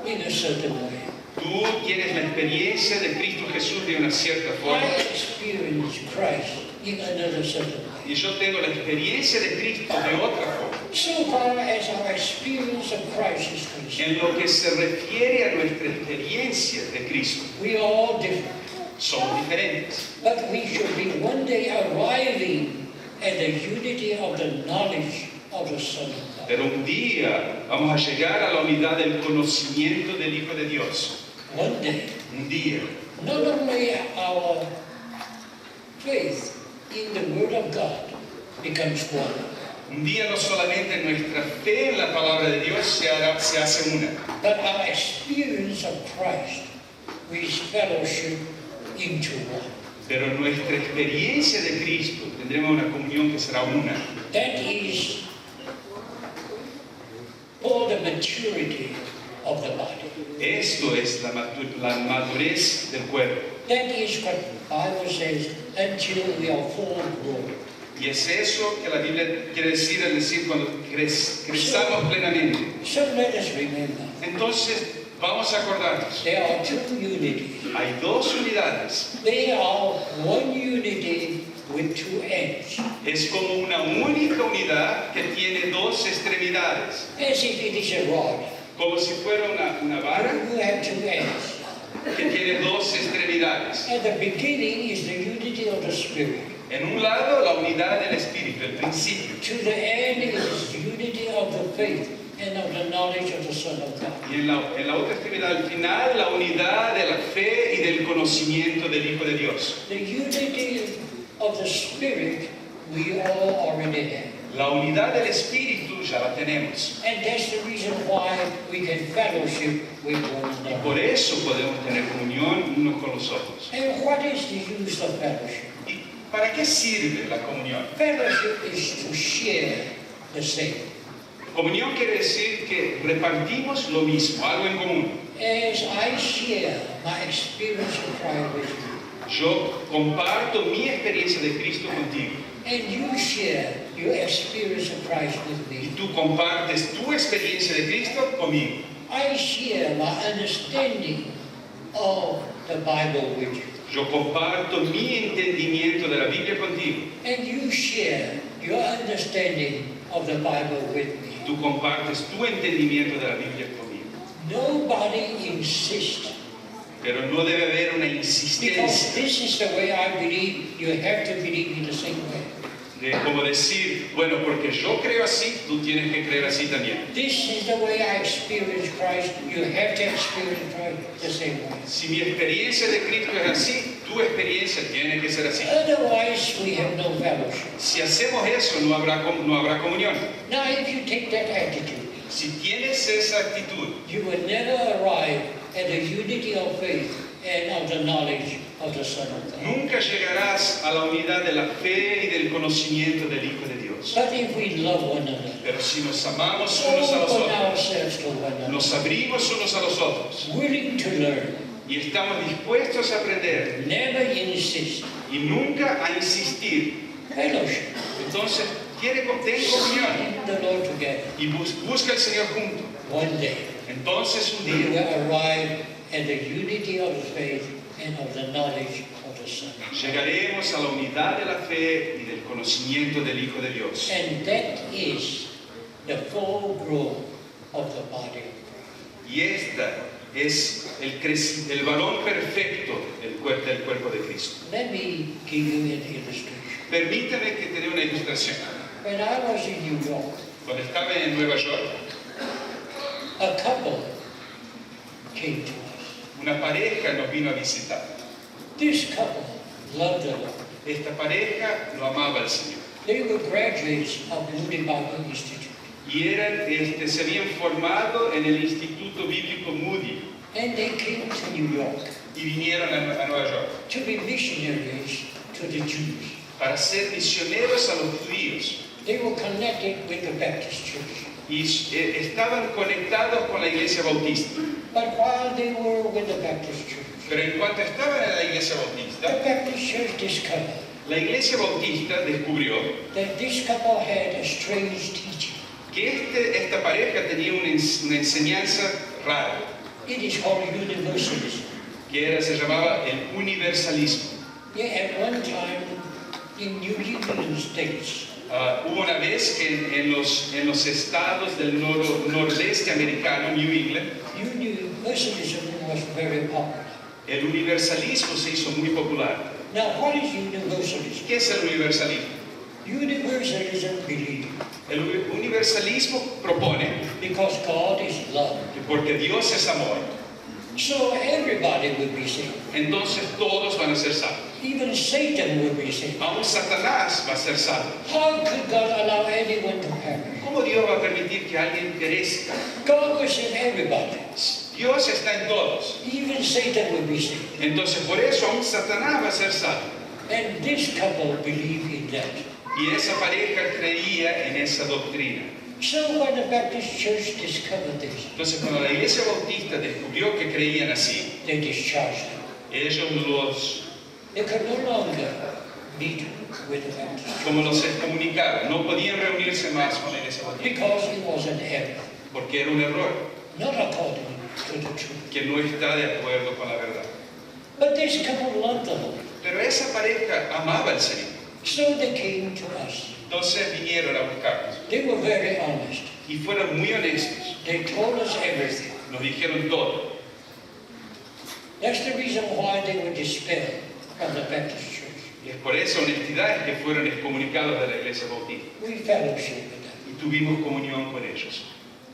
in a certain way. tú tienes la experiencia de Cristo Jesús de una cierta I forma experience Christ in another certain way. y yo tengo la experiencia de Cristo de otra forma. So far as our experience of Christ is concerned, En lo que se refiere a nuestra experiencia de Cristo, we are all different. somos diferentes. But we should be one day arriving at the unity of the knowledge of the Son of God. Pero un día vamos a llegar a la unidad del conocimiento del Hijo de Dios. One day, Un día. not only our faith in the Word of God becomes one, Un día no solamente nuestra fe en la palabra de Dios se hace una, but our experience of Christ with fellowship into one. pero nuestra experiencia de Cristo tendremos una comunión que será una. That is for the maturity of the body. Esto es la madurez del cuerpo. That is what the Bible says, until we are full grown. Y es eso que la Biblia quiere decir, es decir, cuando crezamos plenamente. So let us remember, Entonces, vamos a acordarnos. there are 2 unities. Hay 2 unidades. They are one unity with 2 ends, Es como una única unidad que tiene 2 extremidades. as if it is a rod. Como si fuera una vara You have 2 ends. que tiene 2 extremidades. At the beginning is the unity of the Spirit. En un lado, la unidad del Espíritu, el principio. To the end is unity of the faith and of the knowledge of the Son of God. Y en la otra extremidad, al final, la unidad de la fe y del conocimiento del Hijo de Dios. The unity of the Spirit we all already have. La unidad del Espíritu ya la tenemos. And that's the reason why we can fellowship with one Y another. por eso podemos tener comunión unos con los otros. And what is the use of fellowship? ¿Y para qué sirve la comunión? Fellowship is to share the same. Comunión quiere decir que repartimos lo mismo, algo en común. As I share my experience of Christ with you, Yo comparto mi experiencia de Cristo contigo and you share your experience of Christ with y me, tú compartes tu experiencia de Cristo conmigo. I share my understanding of the Bible with you, Yo comparto mi entendimiento de la Biblia contigo. and you share your understanding of the Bible with me. Tú compartes tu entendimiento de la Biblia conmigo. Nobody insists, Pero no debe haber una because insistencia this is the way I believe, you have to believe in the same way. de como decir, bueno, porque yo creo así, tú tienes que creer así también. This is the way I experience Christ, you have to experience Christ the same way. Si mi experiencia de Cristo es así, tu experiencia tiene que ser así. Otherwise, we have no fellowship. Si hacemos eso, no habrá comunión. Now, if you take that attitude, Si tienes esa actitud, you will never arrive at the unity of faith and of the knowledge of the Son of God. nunca llegarás a la unidad de la fe y del conocimiento del Hijo de Dios. But if we love one another, Pero si nos amamos unos a los open otros, ourselves to one another, nos abrimos unos a los otros willing to learn, y estamos dispuestos a aprender never insist, y nunca a insistir, fellowship, entonces ten comunión seek the Lord together, y busca al Señor junto. one day Entonces un we will día arrive at the unity of the faith and of the knowledge of the Son. llegaremos a la unidad de la fe y del conocimiento del Hijo de Dios. And that is the full growth of the body of Christ. Y esta es el varón perfecto del cuerpo de Cristo. Let me give you an illustration. Permítame que te dé una ilustración. When I was in New York, Cuando estaba en Nueva York, a couple came to us. una pareja nos vino a visitar. This couple loved the Lord. Esta pareja lo amaba al Señor. They were graduates of Moody Bible Institute. Y se habían formado en el Instituto Bíblico Moody And they came to New York y vinieron a Nueva York to be missionaries to the Jews. para ser misioneros a los judíos. They were connected with the Baptist Church. Y estaban conectados con la iglesia bautista. But while they were with the Baptist Church, Pero en cuanto estaban en la iglesia the bautista, Baptist Church discovered la iglesia bautista descubrió that this couple had a strange teaching. que esta pareja tenía una enseñanza rara, It is called universalism. que se llamaba el universalismo. Yeah, at one time in New England states, Hubo una vez que en los estados del nordeste americano, New England, universalism was very popular. el universalismo se hizo muy popular. Now, what is universalism? ¿Qué es el universalismo? Universalism believes El universalismo propone because God is love, que porque Dios es amor, so everybody will be saved. entonces todos van a ser salvos. Even Satan will be saved. Aún Satanás va a ser salvo. How could God allow anyone to perish? ¿Cómo Dios va a permitir que alguien perezca? God was in everybody. Dios está en todos. Even Satan will be saved. Entonces por eso aún Satanás va a ser salvo. And this couple believed in that. Y esa pareja creía en esa doctrina. So when the Baptist Church discovered this, Entonces cuando la iglesia bautista descubrió que creían así, they discharged them. ellos They could no longer meet with the Baptist Church como los excomunicaron, no podían reunirse más con la iglesia bautista, because it was an error, porque era un error not according to the truth. que no está de acuerdo con la verdad. But this couple loved the Lord, Pero esa pareja amaba al Señor. so they came to us. Entonces vinieron a buscarnos They were very honest. y fueron muy honestos. They told us everything. Nos dijeron todo. That's the reason why they were expelled from the Baptist Church. Y es por esa honestidad que fueron excomunicados de la iglesia bautista. We fellowship with them. Y tuvimos comunión con ellos.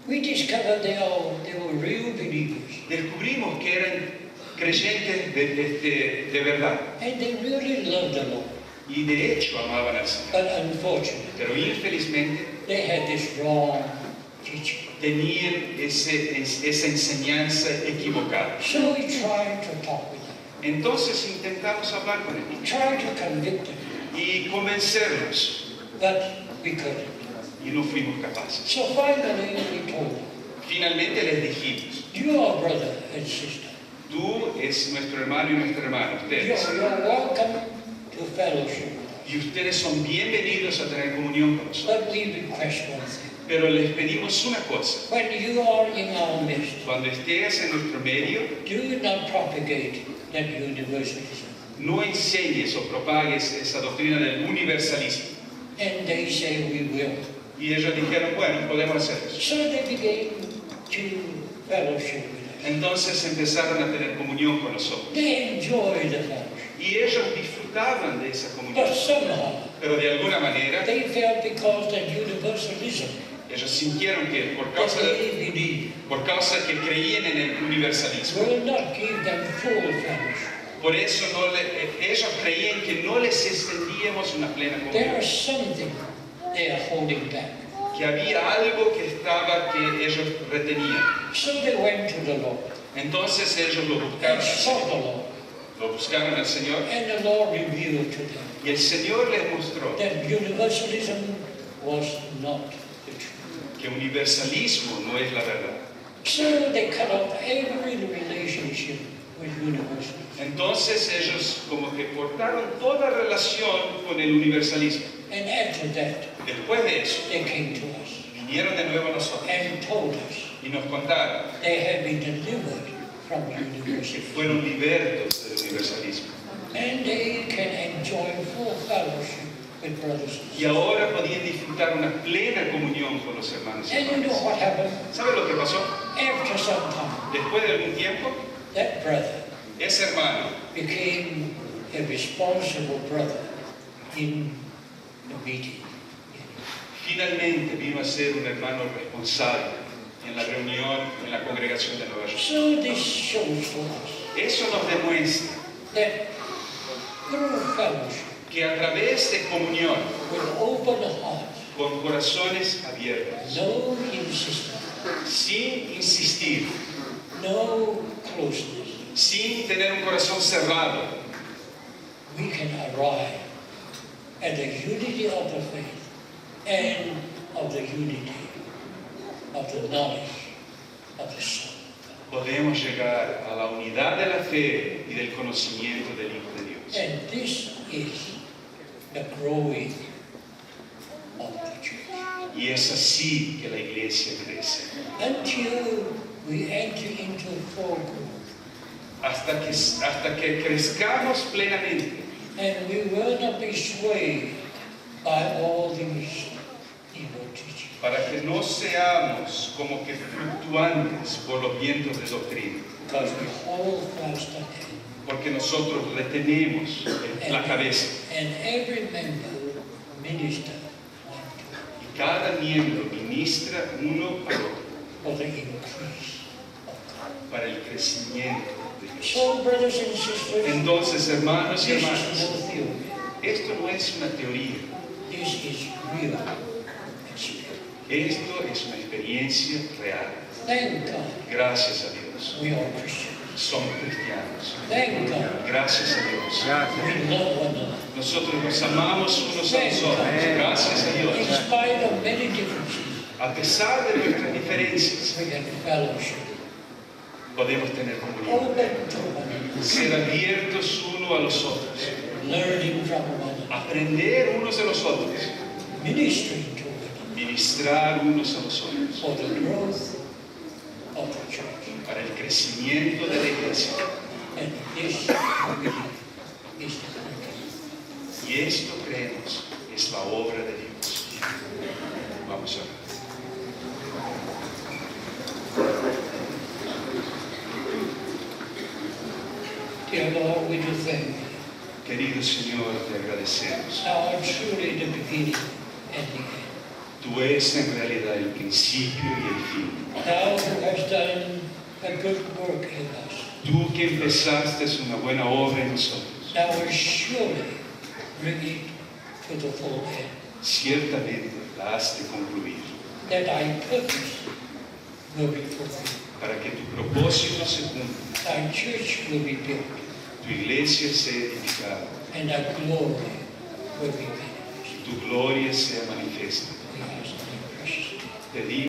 We discovered they were real believers. Descubrimos que eran creyentes de verdad. And they really loved the Lord. Y de hecho amaban al Señor. But unfortunately, Pero infelizmente they had this wrong teaching. tenían esa enseñanza equivocada. So we tried to talk with them, Entonces intentamos hablar con ellos tried to convict them, y convencerlos. but we couldn't. Y no fuimos capaces. So finally we told them, Finalmente les dijimos, you are brother and sister. tú es nuestro hermano y nuestra hermana, You're ustedes. welcome to fellowship with us. Y ustedes son bienvenidos a tener comunión con nosotros. But we request one thing. Pero les pedimos una cosa. When you are in our midst, Cuando estés en nuestro medio, do not propagate that universalism. no enseñes o propagues esa doctrina del universalismo. And they say we will. Y ellos dijeron, bueno, podemos hacer eso. So they began to fellowship with us. Entonces empezaron a tener comunión con nosotros. They enjoy the fellowship. Y ellos disfrutaban de esa comunión. But somehow Pero de alguna manera, they felt because that universalism ellos sintieron que that they believe por causa que creían en el universalismo, will not give them full fellowship. por eso ellos creían que no les extendíamos una plena There comunión. is something they are holding back. Que había algo que ellos retenían. So they went to the Lord Entonces ellos lo buscaron and al sought the Señor. Lord. Lo buscaron al Señor And the Lord revealed to them y el Señor les mostró that universalism was not the truth. que universalismo no es la verdad. So they cut off every relationship with universalism. Entonces ellos como que cortaron toda relación con el universalismo. And after that, Después de eso, they came to us vinieron de nuevo a nosotros and told us y nos contaron they had been delivered from que universalism. fueron libertos del universalismo. And they can enjoy full fellowship with brothers and Y sisters. ahora podían disfrutar una plena comunión con los hermanos y And you know hermanas. what happened? ¿Saben lo que pasó? After some time, Después de algún tiempo, that brother ese hermano became a responsible brother in the meeting. finalmente vino a ser un hermano responsable en la reunión, en la congregación de Nueva York. So this shows to us Eso nos demuestra that through fellowship, que a través de comunión, with open hearts, con corazones abiertos, no insistence, sin insistir, no closeness, sin tener un corazón cerrado, we can arrive at the unity of the faith and of the unity of the knowledge of the Son. podemos llegar a la unidad de la fe y del conocimiento del Hijo de Dios. And this is the growing of the church. Y es así que la iglesia crece. Until we enter into full growth, Hasta que crezcamos plenamente and we will not be swayed by all these evil teachings. para que no seamos como que fluctuantes por los vientos de doctrina, Because we hold fast the hand, porque nosotros retenemos la cabeza and every member minister one to y cada miembro ministra uno al otro for the increase of God. para el crecimiento de Dios. So, brothers and sisters, Entonces, hermanos y this hermanas, is no theory. esto no es una teoría, This is real experience. esto es una experiencia real. Thank God Gracias a Dios. we are Christians. Somos cristianos. Thank God Gracias a Dios. we love one another. Nosotros nos amamos unos a los otros. Gracias a In Dios. spite of many differences, A pesar de nuestras diferencias, we can fellowship, podemos tener comunión. open to one another, Ser abiertos uno a los otros. learning from one another, Aprender unos de los otros. ministering to one another Ministrar unos a los otros. for the growth of the church. Para el crecimiento de la iglesia. And this, we believe, is the work. Y esto creemos es la obra de Dios. Vamos a ver. Dear Lord, we do thank you Querido Señor, te agradecemos. Thou art truly the beginning and the end. Tú eres en realidad el principio y el fin. Thou who hast done a good work in us, Tú que empezaste una buena obra en nosotros, thou wilt surely bring it to the full end, ciertamente la has de concluir, that thy purpose will be fulfilled. para que tu propósito se cumpla, Thy church will be built, tu iglesia sea edificada and thy glory will be manifest. y tu gloria sea manifiesta. We ask in your precious name. Te digo